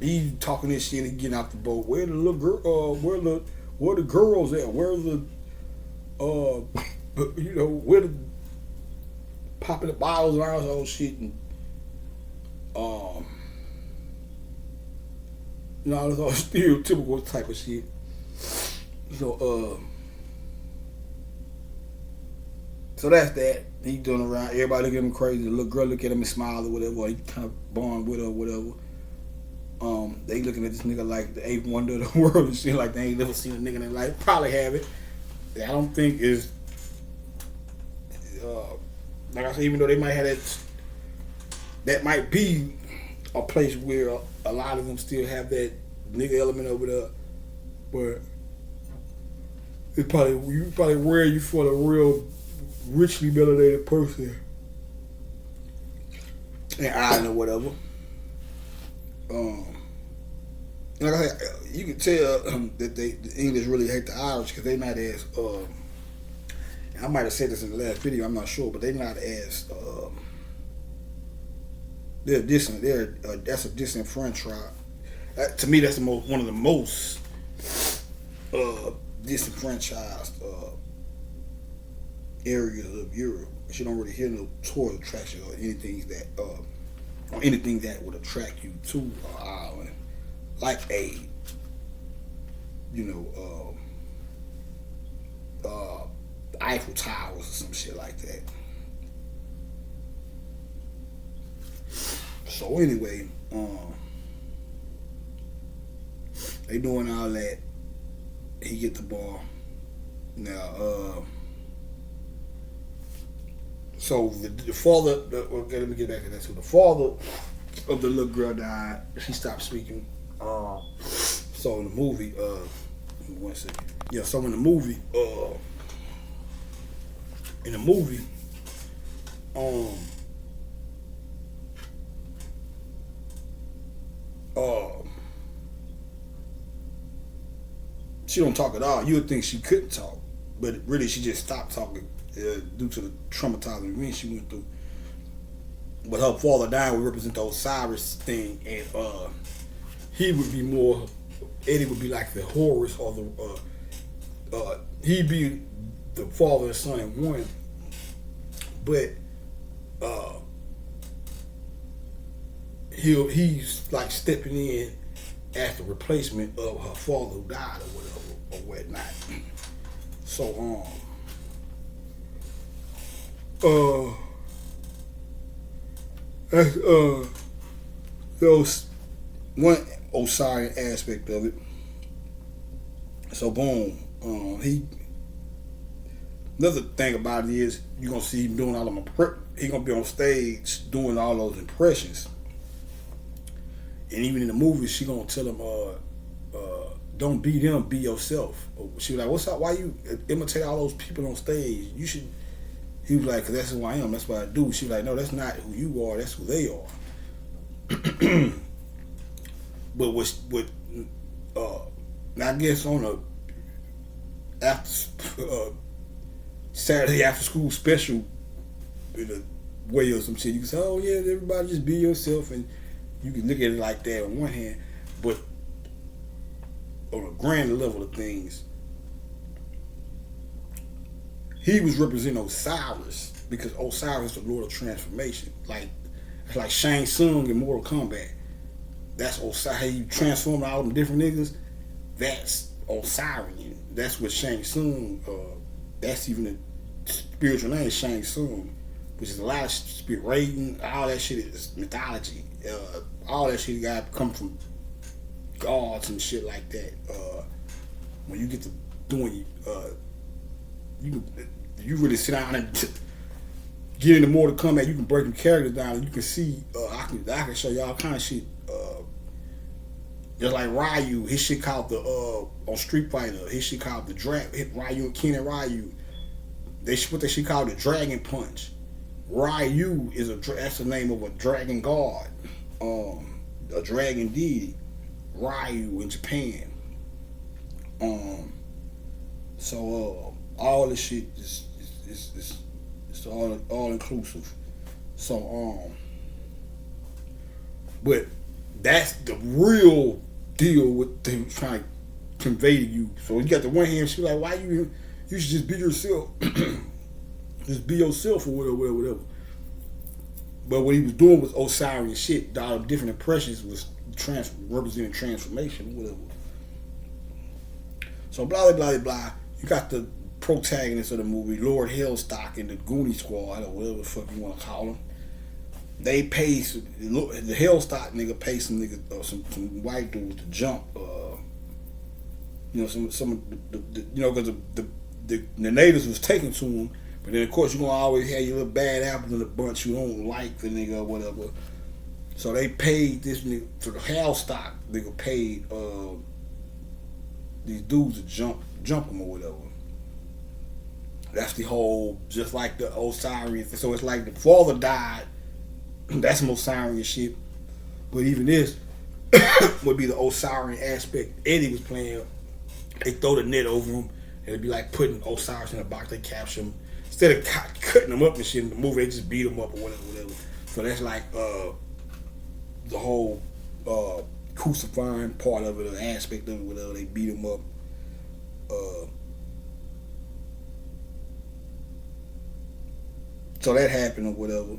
he talking this shit and getting out the boat. Where the little girl? Where the girls at? Where the where the popping the bottles and all this old shit, and all this all stereotypical type of shit. So that's that. He doing around. Everybody look at him crazy. The little girl look at him and smile or whatever. Or he kind of bond with her or whatever. They looking at this nigga like the eighth wonder of the world and shit, like they ain't never seen a nigga in their life. Probably have it. I don't think is like I said, even though they might have that might be a place where a lot of them still have that nigga element over there, but it probably where you for the real richly melanated person an island or whatever. Like I said, you can tell that the English really hate the Irish because they not as. I might have said this in the last video. I'm not sure, but they're not as. They're distant. That's a disenfranchised. To me, that's one of the most disenfranchised areas of Europe. You don't really hear no tourist attraction or anything that would attract you to Ireland, like Eiffel Towers or some shit like that. So anyway, they doing all that. He get the ball. Now, so the father. Okay, let me get back to that too. The father of the little girl died. She stopped speaking. So in the movie, 1 second. Yeah. So in the movie, she don't talk at all. You would think she couldn't talk, but really she just stopped talking due to the traumatizing event she went through. But her father dying would represent the Osiris thing, and he would be more. Eddie would be like the Horus, or the he'd be the father and son in one, but he's like stepping in as the replacement of her father who died or whatever or whatnot. So that's those one Osirian aspect of it. So boom, another thing about it is you're gonna see him doing all of he gonna be on stage doing all those impressions. And even in the movie, she gonna tell him, "Don't be them, be yourself." She was like, "What's up? Why you imitate all those people on stage? You should." He was like, "Cause that's who I am. That's what I do." She was like, "No, that's not who you are. That's who they are." But I guess on a Saturday after school special in a way or some shit, you can say, "Oh yeah, everybody just be yourself," and you can look at it like that on one hand, but on a grander level of things, he was representing Osiris because Osiris is the Lord of Transformation. It's like Shang Tsung in Mortal Kombat. That's Osiris. How you transform all them different niggas. That's Osirian. That's what Shang Tsung. That's even the spiritual name, Shang Tsung, which is a lot of spirit rating. All that shit is mythology. All that shit got come from gods and shit like that. When you get to doing, you really sit down and get into Mortal Kombat. You can break them characters down, and you can see. I can show y'all kind of shit. Just like Ryu, his shit called the on Street Fighter. His shit called the Ryu and Ken and Ryu. What they shit called the Dragon Punch. Ryu that's the name of a dragon god, a dragon deity. Ryu in Japan. So all this shit is all inclusive. So but that's the real deal with them trying to convey to you. So you got the one hand, she's like, "Why you should just be yourself." Just be yourself or whatever. But what he was doing was Osirian shit. All the different impressions was representing transformation, whatever. So blah blah blah. You got the protagonist of the movie, Lord Hellstock, and the Goonie Squad, or whatever the fuck you want to call them. They pay the Hellstock nigga pay some niggas some white dudes to jump. Some because the natives was taken to him. But then, of course, you're going to always have your little bad apples in the bunch who don't like the nigga or whatever. So they paid this nigga, for the Hellstock, nigga paid these dudes to jump them or whatever. That's the whole, just like the Osirian. So it's like the father died That's some Osirian shit. But even this would be the Osirian aspect. Eddie was playing. They throw the net over him. And it'd be like putting Osiris in a box. They capture him. Instead of cutting him up and shit in the movie, they just beat him up or whatever. So that's like the whole crucifying part of it, the aspect of it, whatever. They beat him up. So that happened or whatever.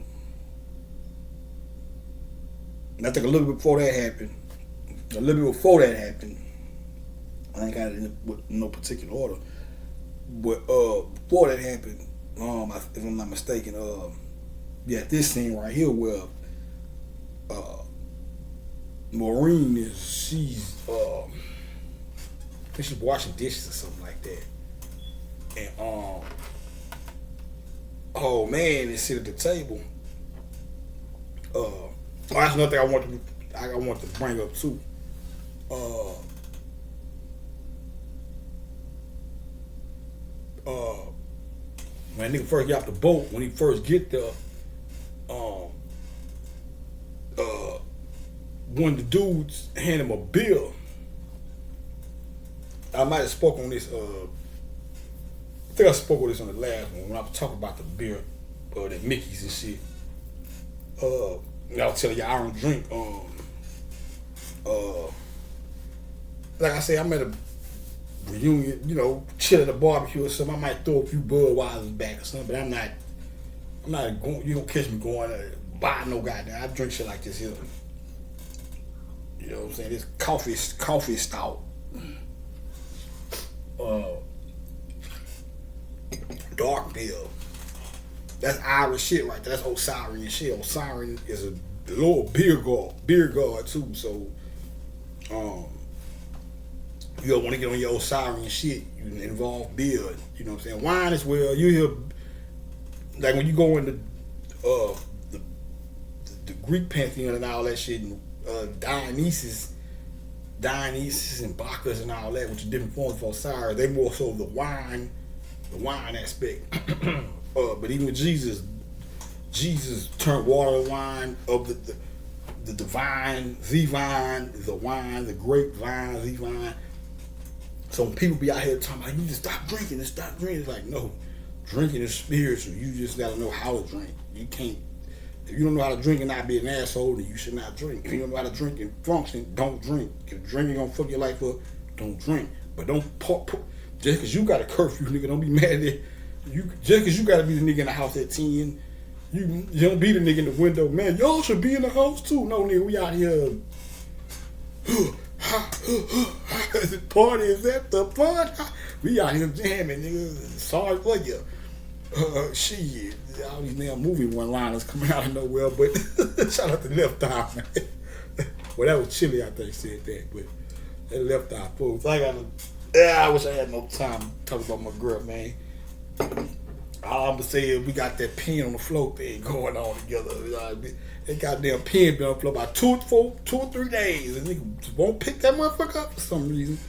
And I think a little bit before that happened, I ain't got it in no particular order, but before that happened, if I'm not mistaken, this scene right here where Maureen she's washing dishes or something like that, and oh man, is sitting at the table. That's another thing I want to bring up too. When that nigga first get off the boat, when he first get there, one of the dudes hand him a bill. I might have spoke on this. I think I spoke on this on the last one when I was talking about the beer, the Mickey's and shit. I was telling you I don't drink. Like I say, I'm at a reunion, chill at a barbecue or something. I might throw a few Budweisers back or something, but I'm not going. You don't catch me going buy no goddamn. I drink shit like this here. You know what I'm saying? This coffee stout. Dark beer. That's Irish shit right there. That's Osirian shit. Osirian is a little beer guard too. So, you don't want to get on your Osirian shit. You involve beer. You know what I'm saying? Wine as well. You hear like when you go into the Greek pantheon and all that shit, and Dionysus and Bacchus and all that, which are different forms of Osiris. They more so the wine aspect. But even with Jesus turned water to wine of the divine, the vine, the wine, the grapevine, the vine. So when people be out here talking about, you just stop drinking, it's like, no, drinking is spiritual. You just gotta know how to drink. You can't, if you don't know how to drink and not be an asshole, then you should not drink. If you don't know how to drink and function, don't drink. If drinking gonna fuck your life up, don't drink. But don't just because you got a curfew, nigga, don't be mad at it. Just because you got to be the nigga in the house at 10, you don't be the nigga in the window. Man, y'all should be in the house too. No, nigga, we out here. The party is at the party. We out here jamming, nigga. Sorry for you. Shit. All these damn movie one-liners coming out of nowhere, but shout out to Left Eye, man. Well, that was Chili, I think, said that, but that Left Eye folks. I wish I had no time to talk about my girl, man. All I'm gonna say is we got that pen on the floor thing going on together. That goddamn pen been on the floor about 2 or 3 days, and nigga won't pick that motherfucker up for some reason.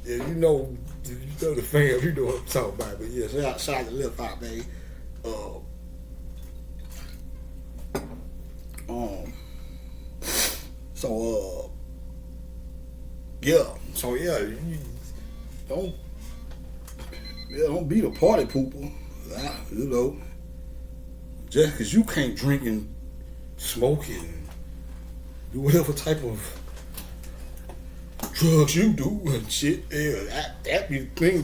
Yeah, you know the fam, you know what I'm talking about. But yeah, shout out to Left Eye, man. You don't be the party pooper, just because you can't drink and smoke and do whatever type of drugs you do and shit. Yeah, that be the thing.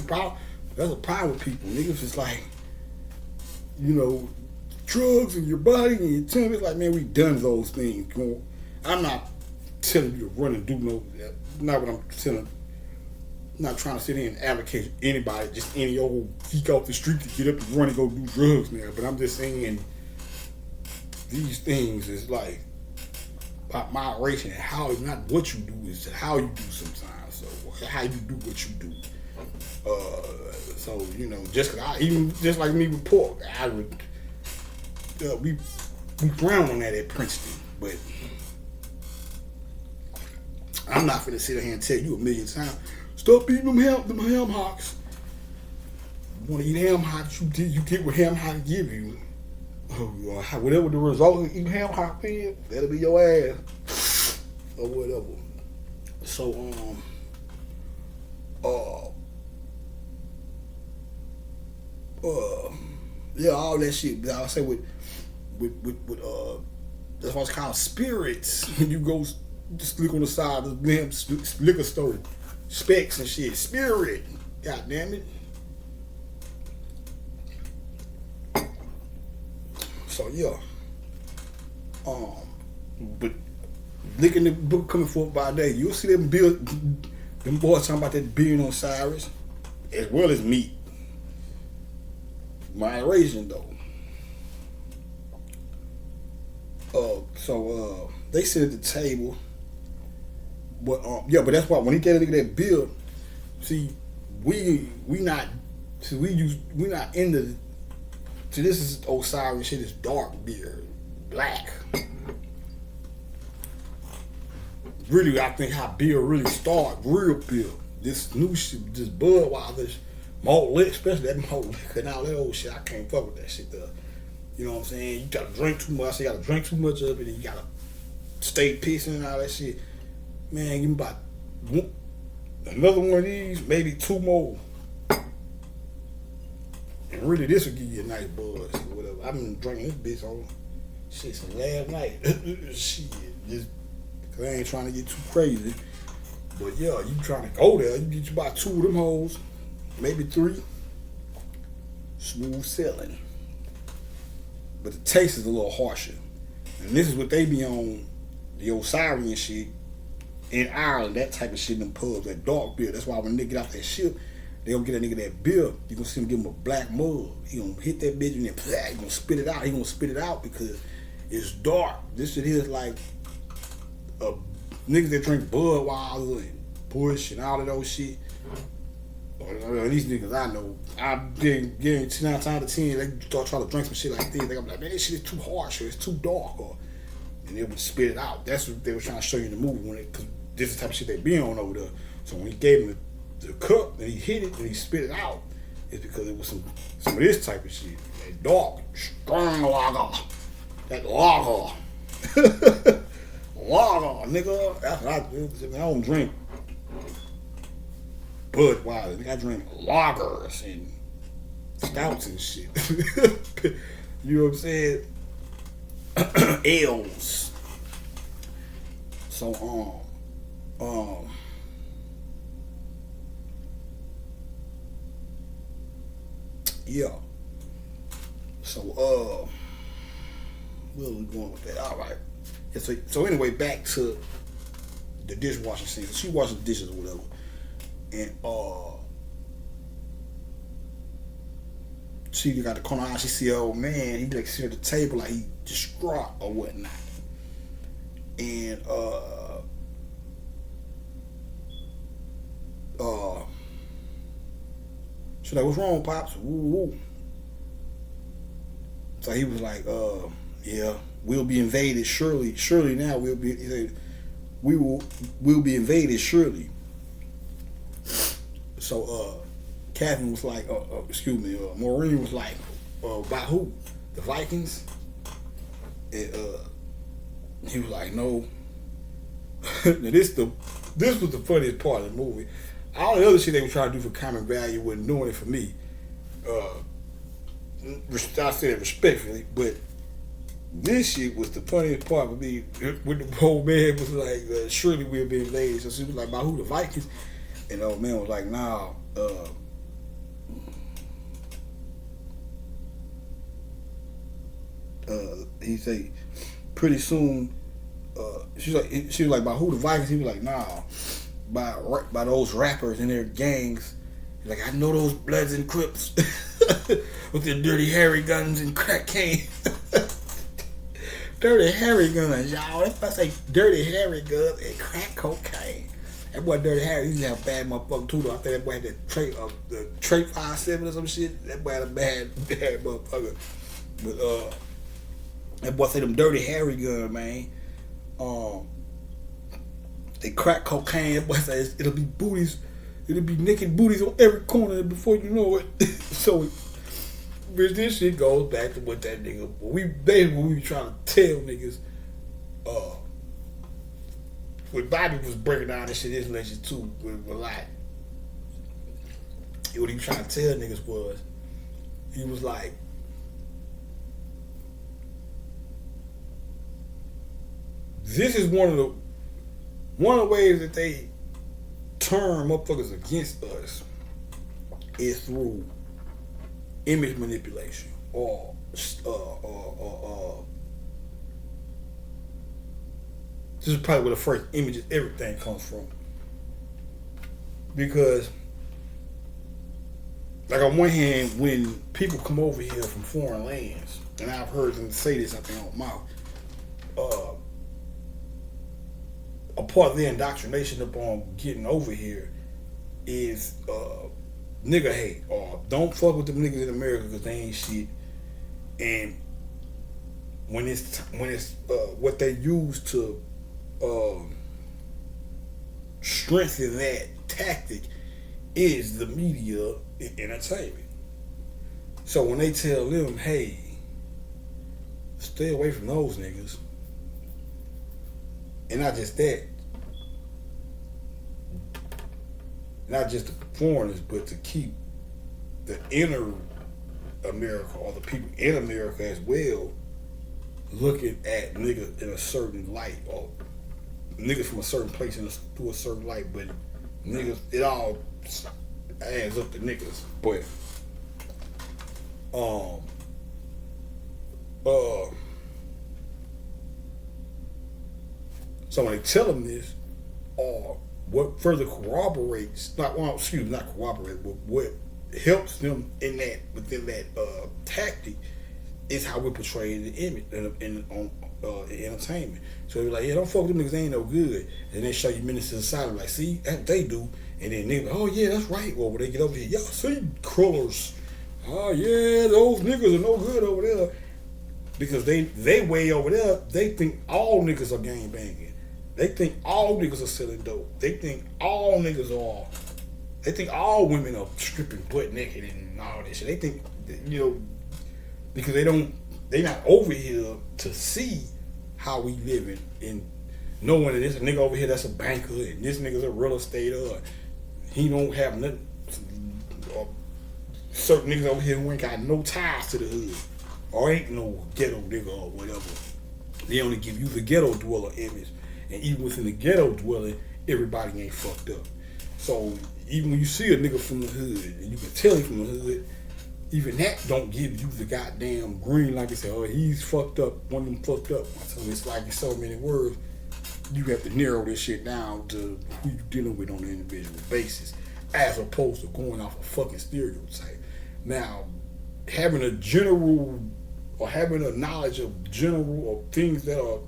That's a problem with people. Niggas is like, drugs in your body and your tongue. It's like, man, we done those things. I'm not telling you to run and do not what I'm telling. I'm not trying to sit here and advocate anybody, just any old geek off the street to get up and run and go do drugs now. But I'm just saying these things is like about moderation and how, not what you do, is how you do sometimes. So how you do what you do. So just like me with pork, we frown on that at Princeton, but I'm not finna sit here and tell you a million times, stop eating them ham hocks. You want to eat ham hocks, you get what ham hocks give you. whatever the result of you ham hop in, that'll be your ass or whatever. So yeah, all that shit. I say with that's what's called spirits. When you go just look on the side of the damn liquor store, specs and shit. Spirit, god damn it. So yeah, but looking the book coming forth by day, you'll see them boys talking about that being on Cyrus, as well as meat. Moderation though. So they sit at the table, but yeah, but that's why when he get into that bill, see, we not into. See, this is Osiris shit. Is dark beer, black. Really, I think how beer really start, real beer. This new shit, this Budweiser, malt liquor, especially that malt liquor and all that old shit. I can't fuck with that shit though. You know what I'm saying? You gotta drink too much. You gotta drink too much of it, and you gotta stay pissing and all that shit. Man, give me about another one of these, maybe two more. And really, this will give you a nice buzz or whatever. I've been drinking this bitch on shit since last night. Shit, just cause I ain't trying to get too crazy. But yeah, you trying to go there, you get you about two of them hoes, maybe three. Smooth sailing. But the taste is a little harsher. And this is what they be on, the Osirian shit in Ireland, that type of shit in them pubs, that dark beer. That's why when they get off that ship, they gonna get that nigga that beer. You gonna see him give him a black mug. He gonna hit that bitch and then he gonna spit it out. He gonna spit it out because it's dark. This shit here is like niggas that drink Budweiser and Bush and all of those shit. These niggas I know, I guarantee 9 times out of 10 they start trying to drink some shit like this. They gonna be like, man, this shit is too harsh or it's too dark, and they would spit it out. That's what they were trying to show you in the movie because this is the type of shit they be on over there. So when he gave him the cup and he hit it and he spit it out, it's because it was some of this type of shit. That dark, strong lager. That lager. Lager, nigga. That's what I don't drink Budweiser. Nigga, I drink lagers and stouts and shit. You know what I'm saying? Ales. So yeah. So where are we going with that? All right. Yeah, so anyway, back to the dishwashing scene. She washing the dishes or whatever, and she got the corner eye. She see her old man. He like sitting at the table like he distraught or whatnot, and she's like, "What's wrong, Pops?" Woo. So he was like, yeah, we'll be invaded surely. Surely now we'll be. He said, we'll be invaded surely. So Catherine was like, Maureen was like, by who? The Vikings? And he was like, no. Now this was the funniest part of the movie. All the other shit they were trying to do for comic value wasn't doing it for me. I said it respectfully, but this shit was the funniest part for me. When the old man was like, surely we'll be invaded. So she was like, by who? The Vikings? And the old man was like, nah, he said, pretty soon, she was like, by who? The Vikings? He was like, nah, by those rappers and their gangs. He's like, I know those Bloods and Crips with their dirty Harry guns and crack cane. Dirty Harry guns, y'all. If I say dirty Harry guns and crack cocaine. That boy Dirty Harry, he used to have a bad motherfucker too though. I think that boy had the trait 5-7 or some shit. That boy had a bad motherfucker. But that boy say them Dirty Harry guns, man. They crack cocaine. That boy says it'll be booties. It'll be naked booties on every corner before you know it. So Bitch, this shit goes back to what that nigga. We were trying to tell niggas. When Bobby was breaking down this shit, his lecture too, with a lot. What he was trying to tell niggas was, he was like, this is one of the ways that they turn motherfuckers against us is through image manipulation or this is probably where the first images everything comes from. Because like on one hand, when people come over here from foreign lands, and I've heard them say this, I think on mouth, a part of their indoctrination upon getting over here is nigga hate, or don't fuck with them niggas in America because they ain't shit. And when it's what they use to strengthen that tactic is the media and entertainment. So when they tell them, hey, stay away from those niggas, and not just that, not just the foreigners, but to keep the inner America or the people in America as well looking at niggas in a certain light, or niggas from a certain place through a certain light, but niggas, it all adds up to niggas. But so when they tell them this, or what further corroborates, not corroborate, but what helps them in that, within that tactic, is how we portray the image in entertainment. So they're like, yeah, don't fuck with them niggas, they ain't no good. And they show you Menace to Society, like, see, that's what they do. And then niggas, oh yeah, that's right. Well, when they get over here, y'all see crullers. Oh yeah, those niggas are no good over there. Because they way over there, they think all niggas are gang banging. They think all niggas are selling dope. They think all women are stripping butt naked and all that shit. They think, because they not over here to see how we living and knowing that there's a nigga over here that's a banker and this nigga's a real estate, or he don't have nothing, or certain niggas over here who ain't got no ties to the hood, or ain't no ghetto nigga or whatever. They only give you the ghetto dweller image. And even within the ghetto dwelling, everybody ain't fucked up. So even when you see a nigga from the hood, and you can tell he from the hood, even that don't give you the goddamn green light to say, oh, he's fucked up, one of them fucked up. So it's like in so many words, you have to narrow this shit down to who you dealing with on an individual basis, as opposed to going off a fucking stereotype. Now, having a general, or having a knowledge of general, or things that are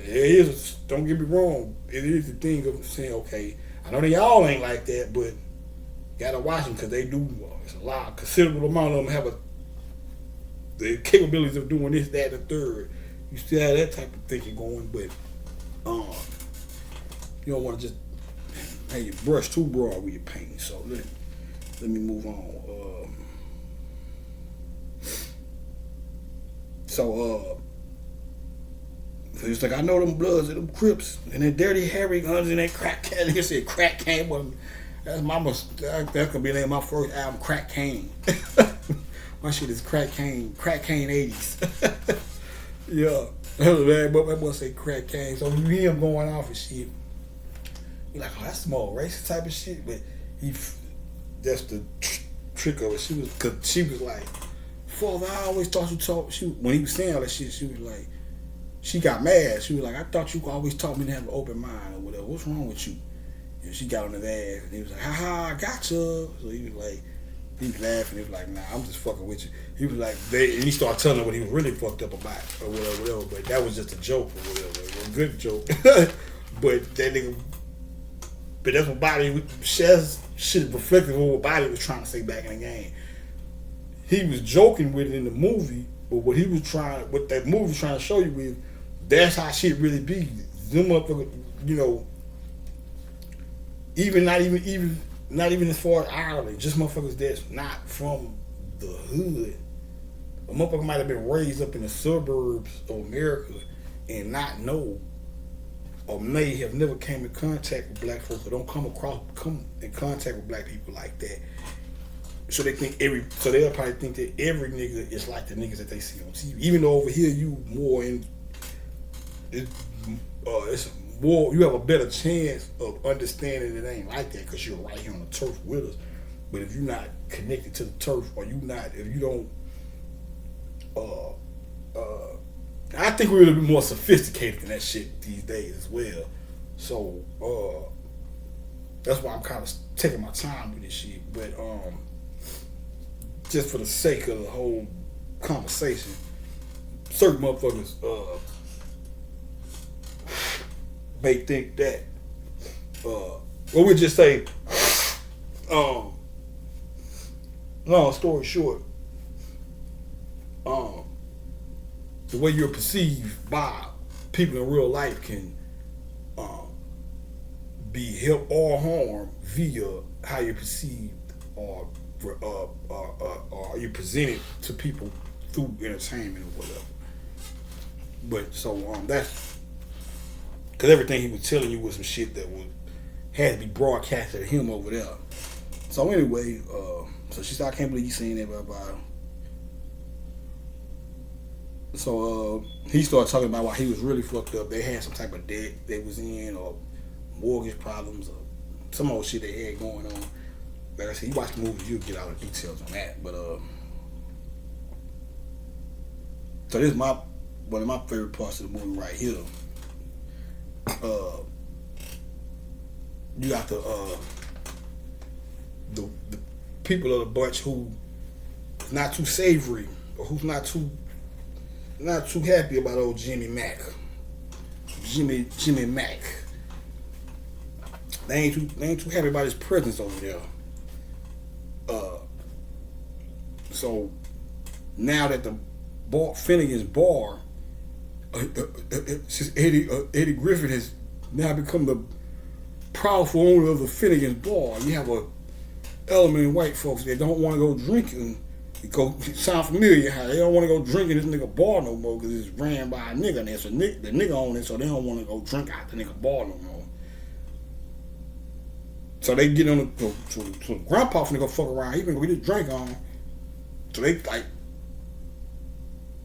it is, don't get me wrong, it is the thing of saying, okay, I know they all ain't like that, but you gotta watch them because they do, it's a lot, considerable amount of them have the capabilities of doing this, that, and the third. You still have that type of thinking going, but you don't want to just have your brush too broad with your painting. So let me move on. It's like, I know them Bloods and them Crips and them Dirty Harry Guns and that Crack Cane. Like I said, Crack Cane, but that's that could be the name of my first album, Crack Cane. My shit is Crack Cane 80s. Yeah, that boy say Crack Cane. So when you hear him going off and shit, you're like, oh, that's some old racist type of shit. But that's the trick of it. She was like, Father, I always thought you talk. When he was saying all that shit, she was like, she got mad. She was like, I thought you always taught me to have an open mind or whatever. What's wrong with you? And she got on his ass, and he was like, ha ha, I got you. So he was laughing. He was like, nah, I'm just fucking with you. He was like, and he started telling her what he was really fucked up about, or whatever. But that was just a joke or whatever. It was a good joke. But that nigga, but that's what Bobby, Shaz shit reflective of what Bobby was trying to say back in the game. He was joking with it in the movie, but what that movie was trying to show you is, that's how shit really be. Them motherfuckers, even not even as far as Ireland, just motherfuckers that's not from the hood. A motherfucker might have been raised up in the suburbs of America and not know, or may have never came in contact with black folks, or don't come in contact with black people like that. So they'll probably think that every nigga is like the niggas that they see on TV. Even though over here you more in, it's more, you have a better chance of understanding it ain't like that because you're right here on the turf with us. But if you're not connected to the turf, or if you don't, I think we're a little bit more sophisticated than that shit these days as well. So that's why I'm kind of taking my time with this shit. But just for the sake of the whole conversation, certain motherfuckers may think that, well, we'll just say, long story short, the way you're perceived by people in real life can be help or harm via how you're perceived or you're presented to people through entertainment or whatever. But so that's because everything he was telling you was some shit that had to be broadcasted to him over there. So anyway, so she said, I can't believe you saying that, blah, blah. So he started talking about why he was really fucked up. They had some type of debt they was in, or mortgage problems, or some old shit they had going on. Like I said, you watch the movie, you'll get all the details on that. But so this is one of my favorite parts of the movie right here. You got the people of the bunch who is not too savory, or who's not too happy about old Jimmy Mack. Jimmy Mack. They ain't too happy about his presence over there. So now that the Finnegan's bar, Eddie Griffin has now become the powerful owner of the Finnegan's bar. You have a element in white folks that don't want to go drinking. It sound familiar how they don't want to go drinking this nigga bar no more because it's ran by a nigga and there's the nigga on it, so they don't want to go drink out the nigga bar no more. So they get on so grandpa finna go fuck around. He finna go get his drink on. So they like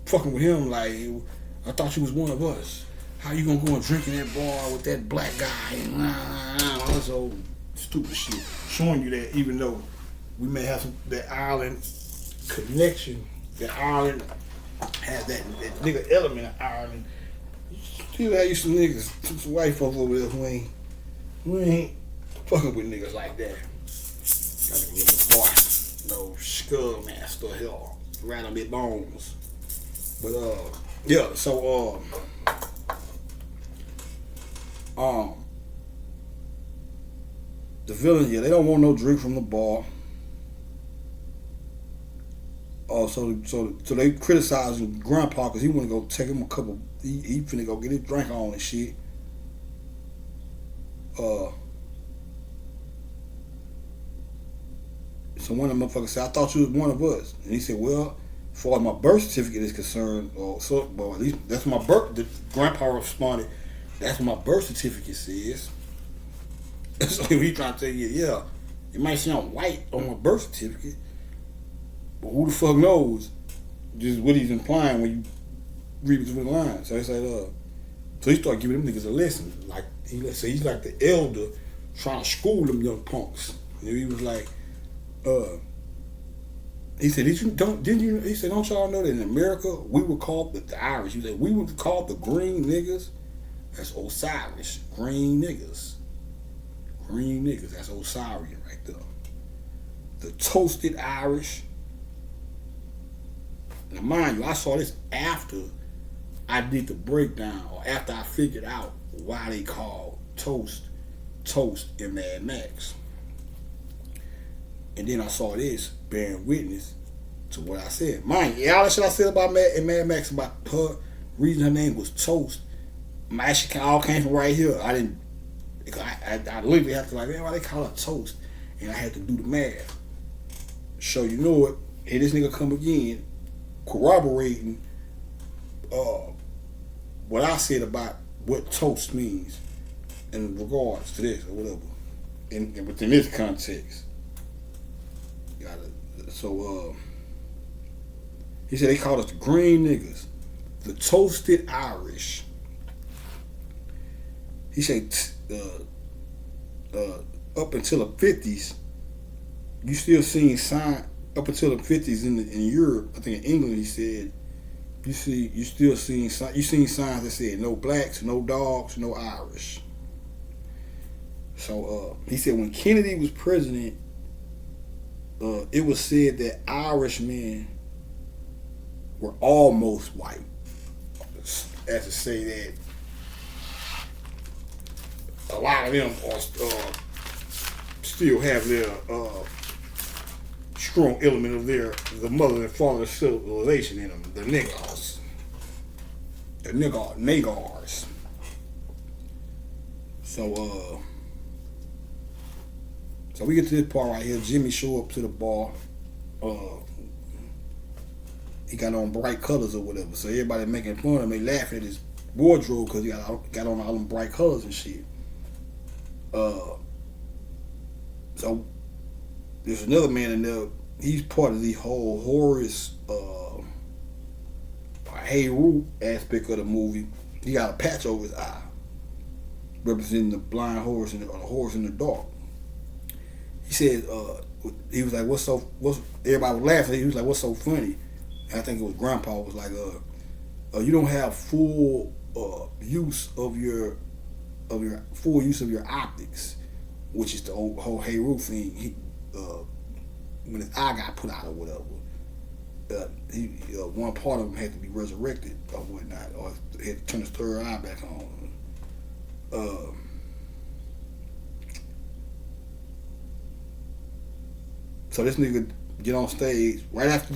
fucking with him like, I thought you was one of us. How you gonna go and drink in that bar with that black guy and all this old stupid shit. Showing you that even though we may have that island connection, that Ireland has that nigga element of Ireland. Still have you some niggas, some white folks over there who ain't fucking with niggas like that. Gotta give a boy, no skull master hell, right on their bones. But yeah, so the villain, yeah, they don't want no drink from the bar. So they criticizing Grandpa because he want to go take him a couple. He finna go get his drink on and shit. So one of the motherfuckers said, "I thought you was one of us," and he said, "Well, as far as my birth certificate is concerned, at least that's my birth." The Grandpa responded, "That's what my birth certificate says." So he trying to tell you, yeah, it might sound white on my birth certificate. But who the fuck knows just what he's implying when you read between the lines. So he said, so he started giving them niggas a lesson. Like he's like the elder trying to school them young punks. You know, he was like, he said, he said, don't y'all know that in America we were called the Irish. He said, we were called the green niggas. That's Osiris. Green niggas. Green niggas. That's Osirian right there. The toasted Irish. Now, mind you, I saw this after I did the breakdown, or after I figured out why they call toast in Mad Max. And then I saw this bearing witness to what I said. Mind you, all that shit I said about Mad Max, about her reason her name was Toast, my shit all came from right here. I literally have to like, man, why they call her Toast? And I had to do the math. So you know it, here this nigga come again, corroborating what I said about what toast means in regards to this or whatever. And within this context. He said they called us the green niggas, the toasted Irish. He said up until the 50s, you still seeing sign up until the 50s in Europe. I think in England he said you still seeing signs that said no blacks, no dogs, no Irish. So he said when Kennedy was president, it was said that Irishmen were almost white, as to say that a lot of them are still have their strong element of the mother and father civilization in them, the niggas, nagars. So we get to this part right here. Jimmy show up to the bar. He got on bright colors or whatever. So everybody making fun of him. They laughing at his wardrobe because he got on all them bright colors and shit. So there's another man in there. He's part of the whole Horace Heroux aspect of the movie. He got a patch over his eye, representing the blind horse or the horse in the dark. He said, he was like, what's everybody was laughing. He was like, what's so funny? And I think it was Grandpa was like, you don't have full use of your optics, which is the whole Heroux thing. When his eye got put out or whatever, one part of him had to be resurrected or whatnot, or had to turn his third eye back on. So this nigga get on stage right after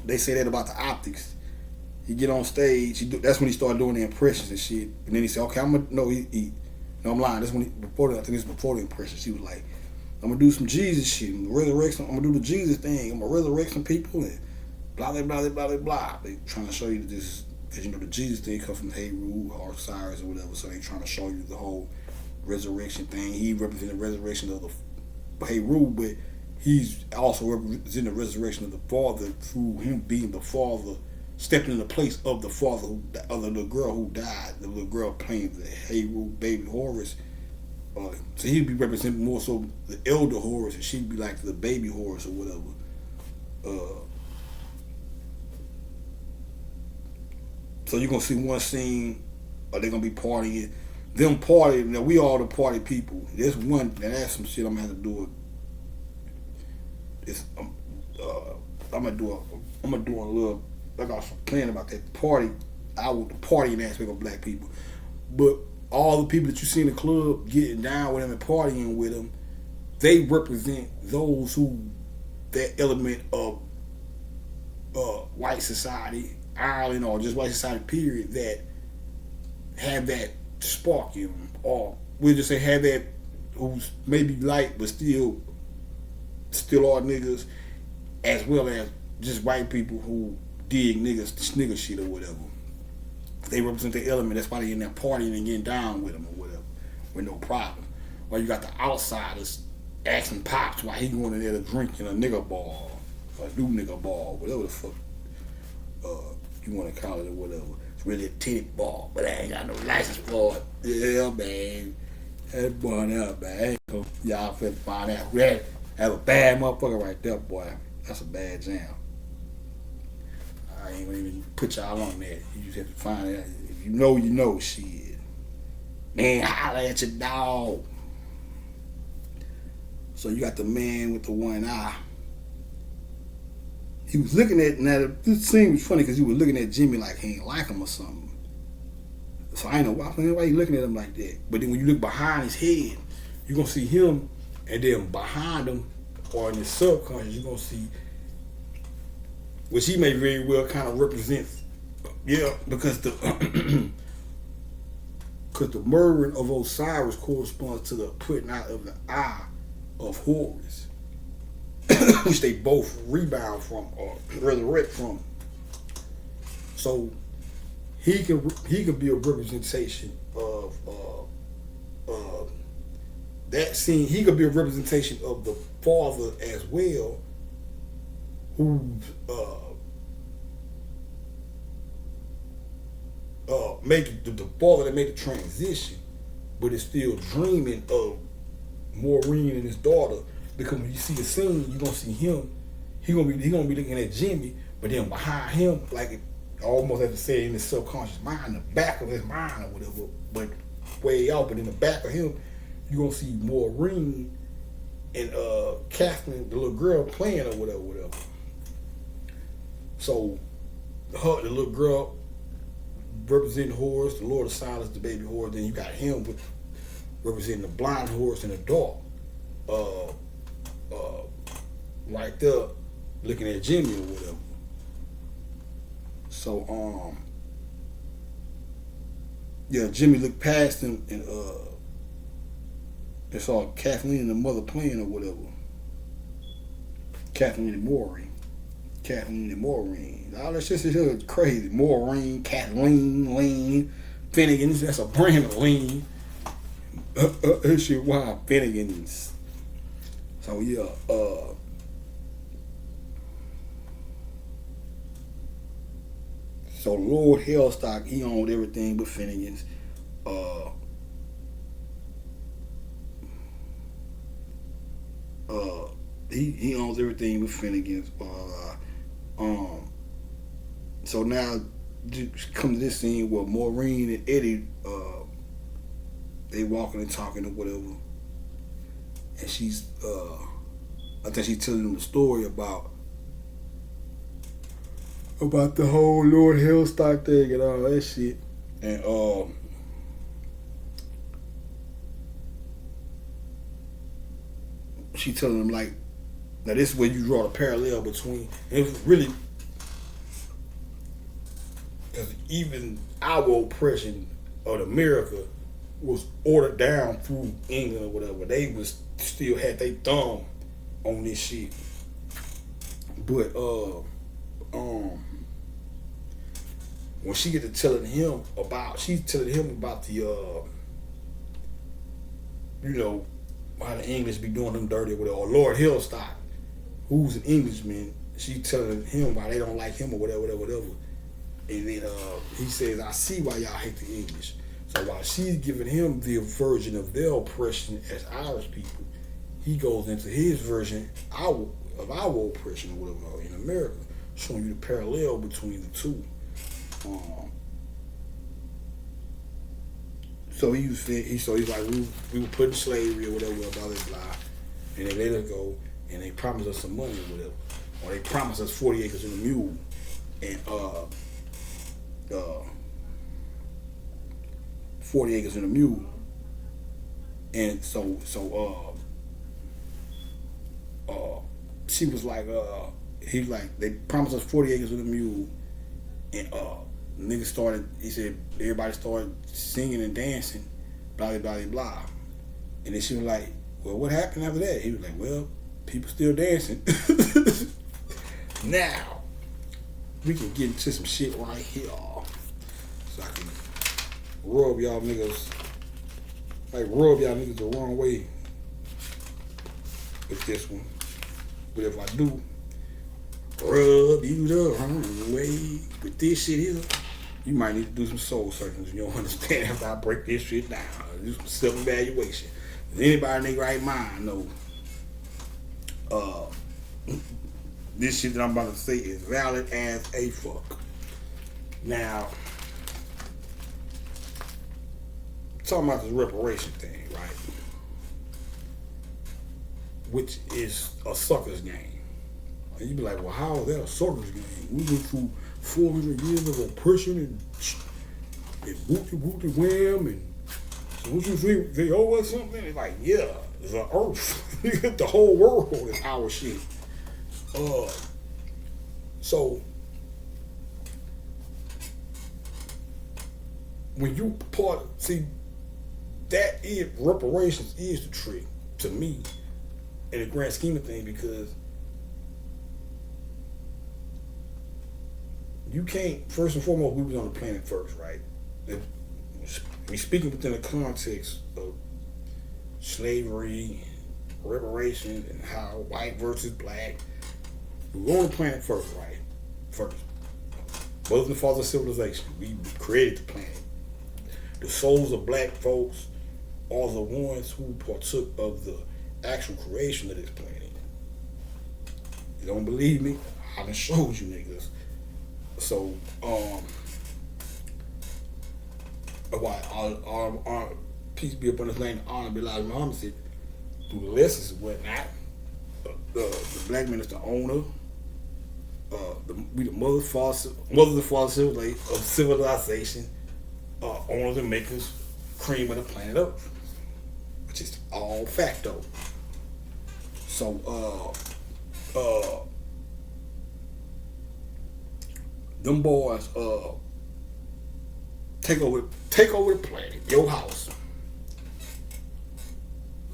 they say that about the optics. He get on stage. That's when he started doing the impressions and shit. And then he said, "Okay, I'm gonna no." No, I'm lying. That's when I think it's before the impressions. He was like, "I'm gonna do some Jesus shit. I'm gonna do the Jesus thing. I'm gonna resurrect some people and blah blah blah blah blah blah." They trying to show you that this, because the Jesus thing comes from Heroux or Osiris or whatever. So they trying to show you the whole resurrection thing. He represented the resurrection of the Heroux, but he's also representing the resurrection of the Father through him being the Father, stepping in the place of the father of the little girl who died. The little girl playing the Heroux baby Horus. So he'd be representing more so the elder Horus, and she'd be like the baby Horus or whatever. So you're gonna see one scene, or they're gonna be partying. Them partying. Now we all the party people. There's one. Now that's some shit I'm gonna have to do. I'm gonna do a little. I got some plan about that party. I want the partying aspect of black people, but all the people that you see in the club getting down with them and partying with them, they represent those who, that element of white society, Ireland, or just white society period, that have that spark in them, or we'll just say have that, who's maybe light but still are niggas, as well as just white people who dig nigga shit or whatever. They represent the element. That's why they in there partying and getting down with them or whatever, with no problem. Or you got the outsiders asking Pops why he going in there to drink in a nigga bar, or a new nigga bar, whatever the fuck you want to call it or whatever. It's really a titty bar, but I ain't got no license for it. Yeah, man. That boy there, man. Y'all finna find out who that. That's a bad motherfucker right there, boy. That's a bad jam. I ain't gonna even put y'all on that. You just have to find out. If you know, shit. Man, holla at your dog. So you got the man with the one eye. He was looking at, now this scene was funny because he was looking at Jimmy like he ain't like him or something. So I ain't know why you looking at him like that. But then when you look behind his head, you're gonna see him, and then behind him, or in his subconscious, you're gonna see, which he may very well kind of represent, yeah, because Because the murdering of Osiris corresponds to the putting out of the eye of Horus, which they both rebound from or resurrect from. So he could be a representation of that scene. He could be a representation of the father as well, who's make the father that made the transition, but is still dreaming of Maureen and his daughter. Because when you see the scene, you gonna see him. He gonna be looking at Jimmy, but then behind him, like almost have to say in his subconscious mind, the back of his mind or whatever, but way out. But in the back of him, you gonna see Maureen and Catherine, the little girl, playing or whatever. So the little girl representing Horus, the Lord of Silence, the baby Horus. Then you got him with representing the blind Horus in the dark. Right there, looking at Jimmy or whatever. So yeah, Jimmy looked past him and they saw Kathleen and the mother playing or whatever. Kathleen and Maureen. All that shit is crazy. Maureen, Kathleen, Lean, Finnegan. That's a brand of lean. That shit wild. Finnegan's. So yeah, so Lord Hellstock, he owned everything but Finnegan's. He owns everything but Finnegan's. So now come to this scene where Maureen and Eddie, they walking and talking or whatever, and she's, I think she's telling them the story about the whole Lord Hellstock thing and all that shit, and she telling them like, now this is where you draw the parallel between, and it's really, because even our oppression of America was ordered down through England or whatever. They was still had their thumb on this shit. But when she get to telling him about the you know, how the English be doing them dirty with it, or Lord Hellstock, who's an Englishman, she telling him why they don't like him or whatever. And then he says, I see why y'all hate the English. So while she's giving him the version of their oppression as Irish people, he goes into his version of our oppression or whatever in America, showing you the parallel between the two. So he's like, we were put in slavery or whatever, blah, blah, blah, and they let us go, and they promised us some money or whatever, or they promised us 40 acres and a mule, and 40 acres and a mule, and so she was like, they promised us 40 acres and a mule, and niggas started, he said, everybody started singing and dancing, blah, blah, blah, blah. And then she was like, well, what happened after that? He was like, well, people still dancing. Now, we can get into some shit right here. So I can rub y'all niggas the wrong way with this one. But if I do rub you the wrong way with this shit here, you might need to do some soul searching. You don't understand after I break this shit down. Do some self-evaluation. Does anybody in their right mind know this shit that I'm about to say is valid as a fuck? Now, talking about this reparation thing, right? Which is a sucker's game. And you be like, well, how is that a sucker's game? We went through 400 years of oppression and whoopty wham, and so what you think, they owe us something? It's like, yeah, it's an earth. The whole world is our shit. So when you that is reparations is the trick to me in the grand scheme of things, because you can't, first and foremost, we was on the planet first, right? We speaking within the context of slavery, reparations, and how white versus black. We were on the planet first, right? First. Mother and father of civilization. We created the planet. The souls of black folks are the ones who partook of the actual creation of this planet. You don't believe me? I done showed you niggas. So, why peace be upon his name, honor be like Muhammad said, through the lessons and whatnot, the black man is the owner. We the mothers and fathers of civilization, owners and makers, cream of the planet Earth, which is all facto. So, them boys take over the planet, your house,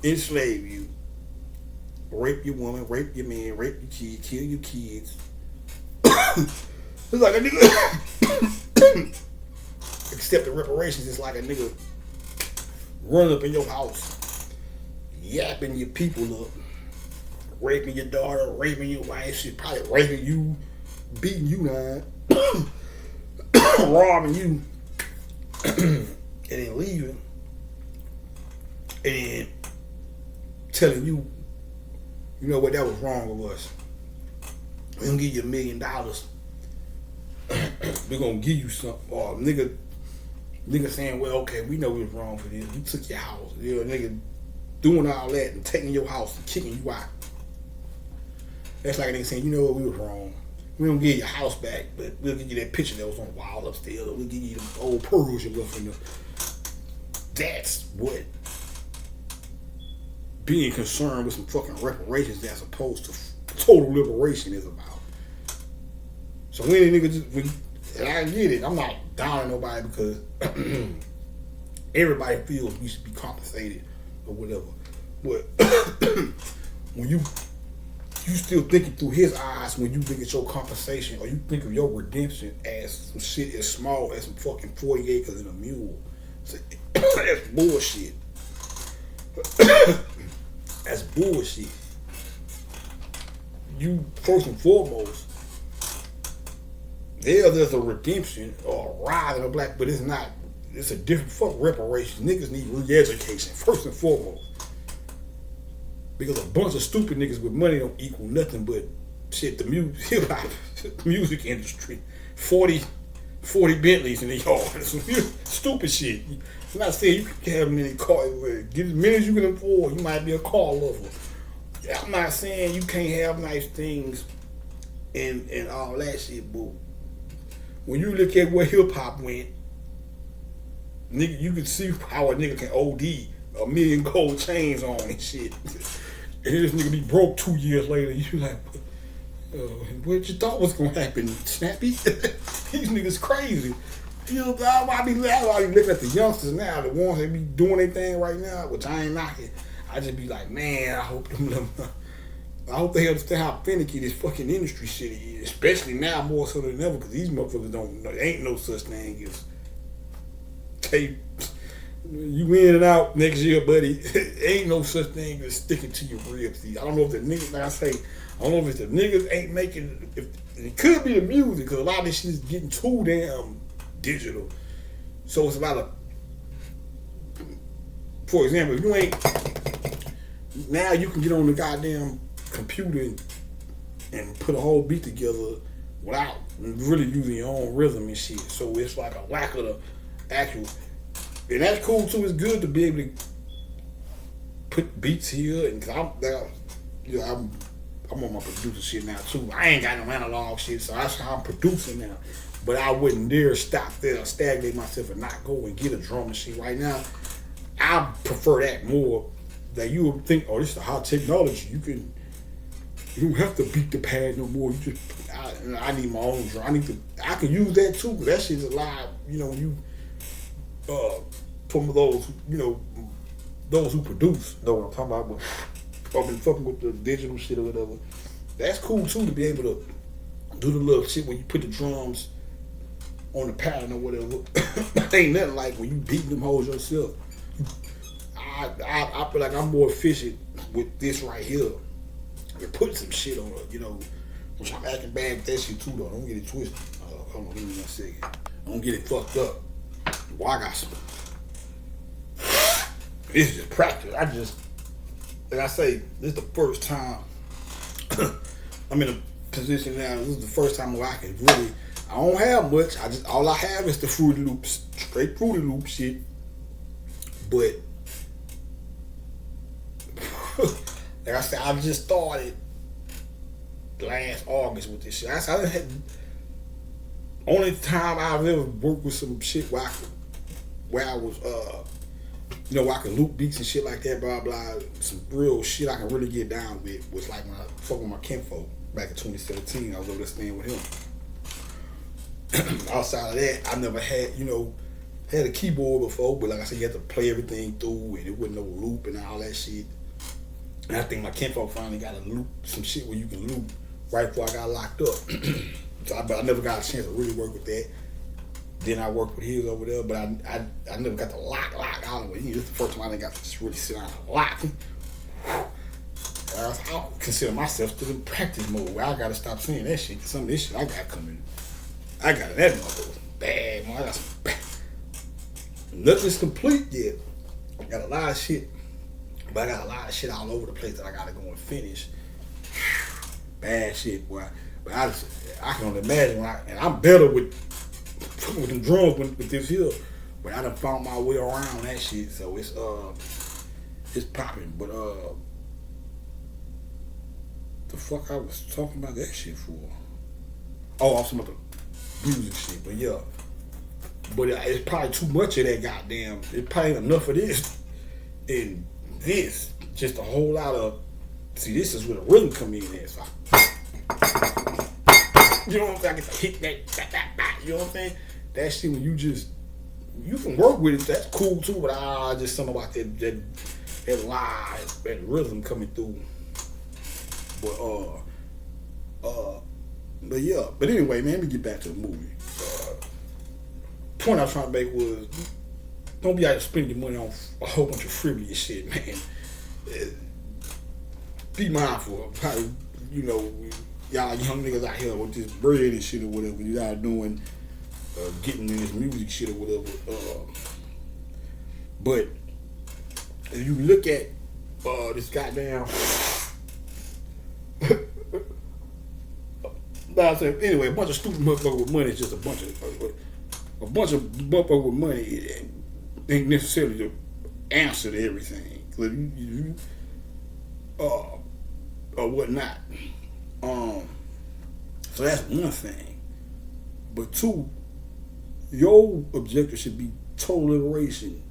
enslave you, rape your woman, rape your man, rape your kid, kill your kids. It's like a nigga. Except the reparations, it's like a nigga running up in your house, yapping your people up, raping your daughter, raping your wife, shit, probably raping you, beating you down, robbing you, and then leaving, and then telling you, you know what, that was wrong with us. We're gonna give you $1 million. We're gonna give you something. Or nigga saying, well, okay, we know we was wrong for this. We took your house. You know, nigga doing all that and taking your house and kicking you out. That's like a nigga saying, you know what, we was wrong. We don't give you your house back, but we'll give you that picture that was on the wall upstairs. Or we'll give you the old pearls you left in there. That's what being concerned with some fucking reparations as opposed to total liberation is about. So when a nigga and I get it, I'm not down on nobody because everybody feels we should be compensated or whatever. But when you still thinking through his eyes when you look at your compensation or you think of your redemption as some shit as small as some fucking 40 acres and a mule. So, that's bullshit. That's bullshit. You, first and foremost, there's a redemption or a rise of a black, but it's not, it's a different, fuck reparations. Niggas need re-education, first and foremost. Because a bunch of stupid niggas with money don't equal nothing but shit, the hip-hop music industry. 40 Bentleys in the yard. Some stupid shit. I'm not saying you can have many cars, get as many as you can afford. You might be a car lover. I'm not saying you can't have nice things and all that shit, but when you look at where hip-hop went, nigga, you can see how a nigga can OD $1 million gold chains on and shit. And this nigga be broke 2 years later. You like, what you thought was gonna happen, Snappy? These niggas crazy. You know, I be looking at the youngsters now, the ones that be doing their thing right now, which I ain't knocking. I just be like, man, I hope they understand how finicky this fucking industry shit is, especially now more so than ever, because these motherfuckers don't know. There ain't no such thing as tape. You in and out next year, buddy. Ain't no such thing as sticking to your ribs. I don't know if the niggas, like I say, I don't know if it's the niggas ain't making, if it could be the music, because a lot of this shit is getting too damn digital. So it's about for example, if you ain't, now you can get on the goddamn computer and put a whole beat together without really using your own rhythm and shit. So it's like a lack of the actual. And that's cool too. It's good to be able to put beats here, and cause I'm on my producer shit now too. I ain't got no analog shit, so that's how I'm producing now. But I wouldn't dare stop there, stagnate myself, and not go and get a drum machine right now. I prefer that more. That you would think, oh, this is the hot technology. You don't have to beat the pad no more. You just, I need my own drum. I can use that too, but that shit's a lot. You know, you from those, those who produce. Know what I'm talking about? But I've been fucking with the digital shit or whatever. That's cool too, to be able to do the little shit where you put the drums on the pattern or whatever. Ain't nothing like when you beat them hoes yourself. I feel like I'm more efficient with this right here. And putting some shit on it, which I'm acting bad with that shit too though. Don't get it twisted. Hold on, give me 1 second. Don't get it fucked up. Boy, I got some. This is just practice. Like I say, this is the first time I'm in a position now. This is the first time where I can really, I don't have much. All I have is the Fruity Loops, straight Fruity Loop shit. But like I said, I just started last August with this shit. I had only time I've ever worked with some shit where I was where I could loop beats and shit like that, blah blah. Some real shit I can really get down with was like when I fucked with my kinfolk back in 2017. I was over there staying with him. Outside of that, I never had had a keyboard before, but like I said, you had to play everything through, and it wasn't no loop and all that shit. And I think my kinfolk finally got a loop, some shit where you can loop right before I got locked up. So I never got a chance to really work with that. Then I worked with his over there, but I never got to lock all the way. This is the first time I didn't got to just really sit down and lock. I consider myself still in practice mode where I gotta stop saying that shit. Some of this shit I got coming. I got that motherfucker bad, man. I got some bad. Nothing's complete yet. I got a lot of shit, but I got a lot of shit all over the place that I gotta go and finish. Bad shit, boy. But I can only imagine and I'm better with them drums with this here. But I done found my way around that shit, so it's popping. But the fuck I was talking about that shit for? Oh, I was talking about the music shit, but yeah. But it's probably too much of that goddamn. It's probably enough of this. And this, just a whole lot of. See, this is where the rhythm come in at. So you know what I'm saying? I get to hit that. You know what I'm saying? That shit when you can work with it. That's cool too. But just something about that live, that rhythm coming through. But yeah. But anyway, man, let me get back to the movie. Point I was trying to make was, don't be out there spending your money on a whole bunch of frivolous shit, man. Be mindful of how, y'all young niggas out here with this bread and shit or whatever you all doing, getting in this music shit or whatever. But if you look at this goddamn, anyway, a bunch of stupid motherfuckers with money is just a bunch of motherfuckers with money ain't necessarily the answer to everything. Or whatnot. So that's one thing. But two, your objective should be total liberation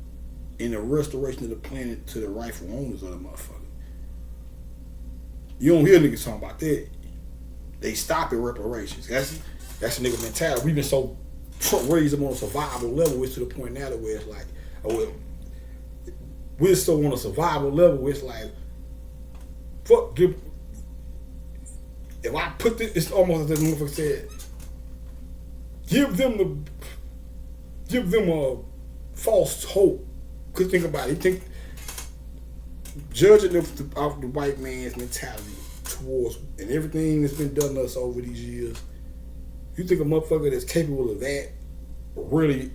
and the restoration of the planet to the rightful owners of the motherfucker. You don't hear niggas talking about that. They stop at reparations. That's a nigga mentality. We've been so raised them on a survival level, it's to the point now where it's like, we're so on a survival level where it's like, fuck, if I put this, it's almost as this motherfucker said, give them a false hope. Cause think about it, judging off the white man's mentality towards and everything that's been done to us over these years. You think a motherfucker that's capable of that really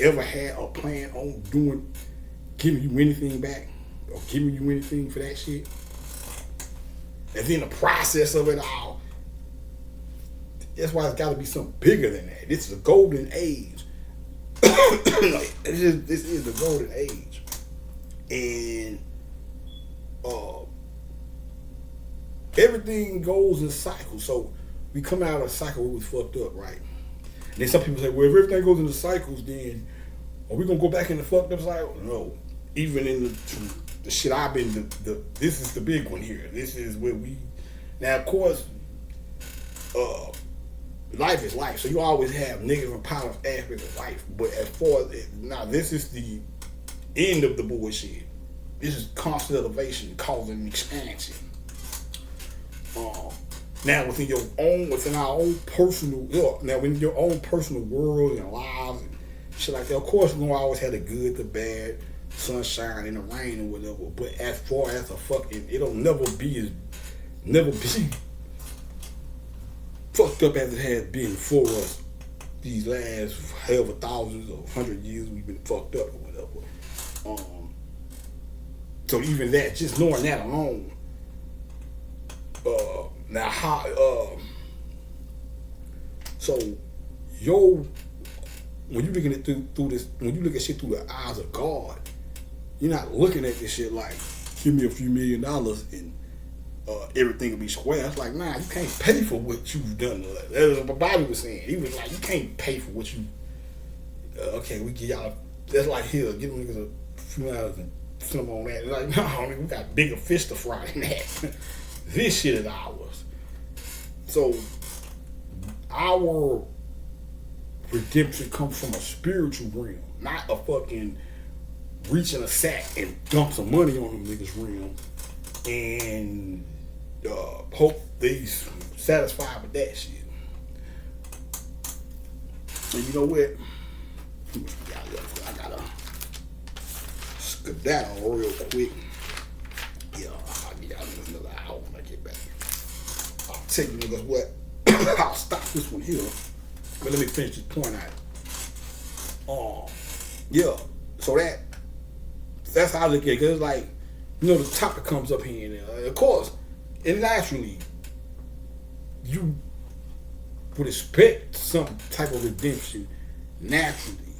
ever had a plan on giving you anything back or giving you anything for that shit? And then the process of it all, that's why it's got to be something bigger than that. This is a golden age. This is the golden age. And everything goes in cycles. So we come out of a cycle where we fucked up, right? And then some people say, well, if everything goes into cycles, then are we going to go back in the fucked up cycle? No. Even in the shit I've been, this is the big one here. This is where now of course, life is life. So you always have negative and positive aspects of life. But as far as, now this is the end of the bullshit. This is constant elevation causing expansion. Now within our own personal, now in your own personal world and lives and shit like that, of course we're gonna always have the good, the bad, sunshine and the rain or whatever. But as far as a fucking, it'll never be fucked up as it has been for us these last however thousands or 100 years we've been fucked up or whatever. So even that, just knowing that alone. Now how so when you looking at through this, when you look at shit through the eyes of God, you're not looking at this shit like, give me a few $1 million and everything will be square. It's like, nah, you can't pay for what you've done. That was what Bobby was saying. He was like, you can't pay for what you. Okay, we give y'all. That's like, here, give them niggas a few hours and some on that. It's like, no, I mean, we got bigger fish to fry than that. This shit is ours. So our redemption comes from a spiritual realm, not a fucking reach in a sack and dump some money on them niggas realm and hope they satisfied with that shit. And you know what? I gotta skedaddle real quick. Yeah, I'll get out in another hour when I get back. I'll tell you niggas what. I'll stop this one here. But let me finish this point out. Yeah. So that's how I look at it. Cause it's like, you know, the topic comes up here and there. Of course, and naturally, you would expect some type of redemption naturally.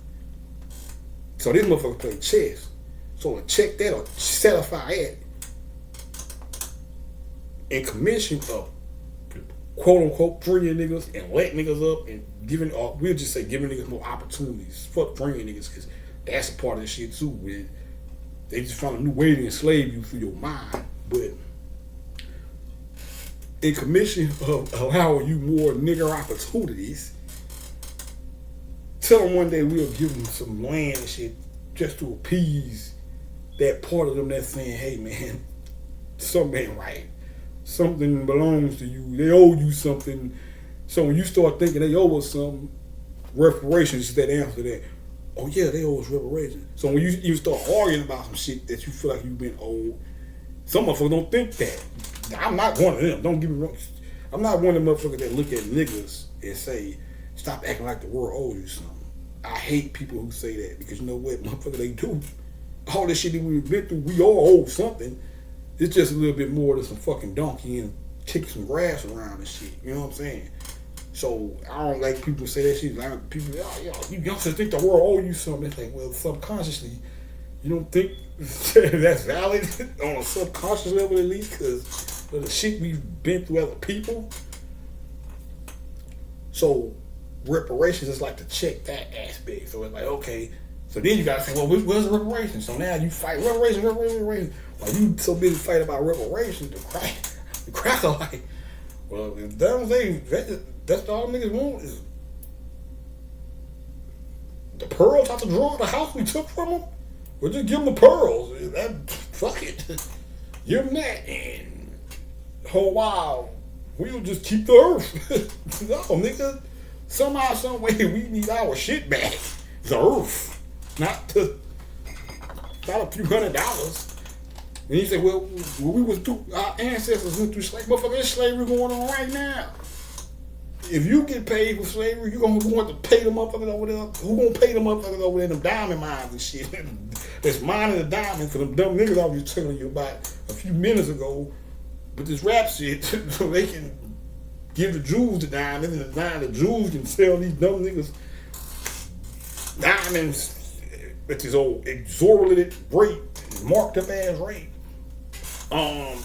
So this motherfucker play chess. So to check that or satisfy it in commission of quote unquote freeing niggas and letting niggas up and giving, or we'll just say giving niggas more opportunities. Fuck freeing niggas, because that's a part of the shit too. Man. They just found a new way to enslave you through your mind. But in commission of allowing you more nigger opportunities, tell them one day we'll give them some land and shit just to appease that part of them that's saying, hey man, something ain't right. Something belongs to you. They owe you something. So when you start thinking they owe us something, reparations is that answer to that. Oh yeah, they owe us reparations. So when you start arguing about some shit that you feel like you've been owed, some motherfuckers don't think that. I'm not one of them. Don't get me wrong. I'm not one of them motherfuckers that look at niggas and say, stop acting like the world owes you something. I hate people who say that, because you know what, motherfucker, they do. All this shit that we've been through, we all owe something. It's just a little bit more than some fucking donkey and kicking some grass around and shit. You know what I'm saying? So I don't like people say that shit. Like people, you youngsters think the world owe you something. It's like, well, subconsciously, you don't think that's valid on a subconscious level at least, because of the shit we've been through as a people. So reparations is like to check that aspect. So it's like, okay, so then you gotta say, well, where's the reparations? So now you fight reparations. While you so busy fighting about reparations, the cracker like, well, if that's all niggas want is the pearls out the drawer of the house we took from them. We'll just give them the pearls. Fuck it. Give them that, and whole while we'll just keep the earth. No, nigga. Somehow, some way, we need our shit back. The earth, not a few $100. And he said, well, we was through, our ancestors went through slavery. Motherfucker, there's slavery going on right now. If you get paid for slavery, you're going to want to pay the motherfuckers over there. Who going to pay the motherfuckers over there in them diamond mines and shit? That's mining the diamonds for them dumb niggas I was just telling you about a few minutes ago with this rap shit, so they can give the Jews the diamonds, and the Jews can sell these dumb niggas diamonds at this old exorbitant rate, marked up ass rate. What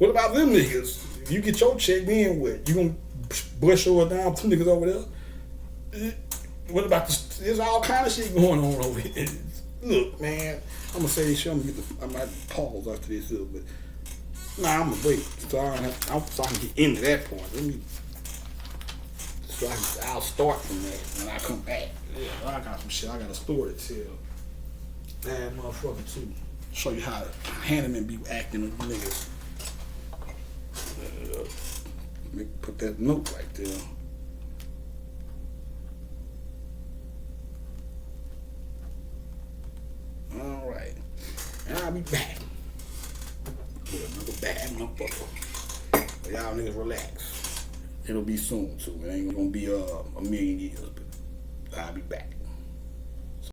about them niggas? You get your check, then what? You gonna bust your down two niggas over there? What about this? There's all kind of shit going on over here. Look, man, I'm gonna say this shit. I might pause after this, but nah, I'm gonna wait so I can get into that point. I'll start from that when I come back. Yeah, I got some shit I got a story to tell. bad motherfucker too. Show you how Hanneman be acting with niggas. Let me put that note right there. Alright. And I'll be back with another bad motherfucker. But y'all niggas relax. It'll be soon too. It ain't gonna be a million years, but I'll be back.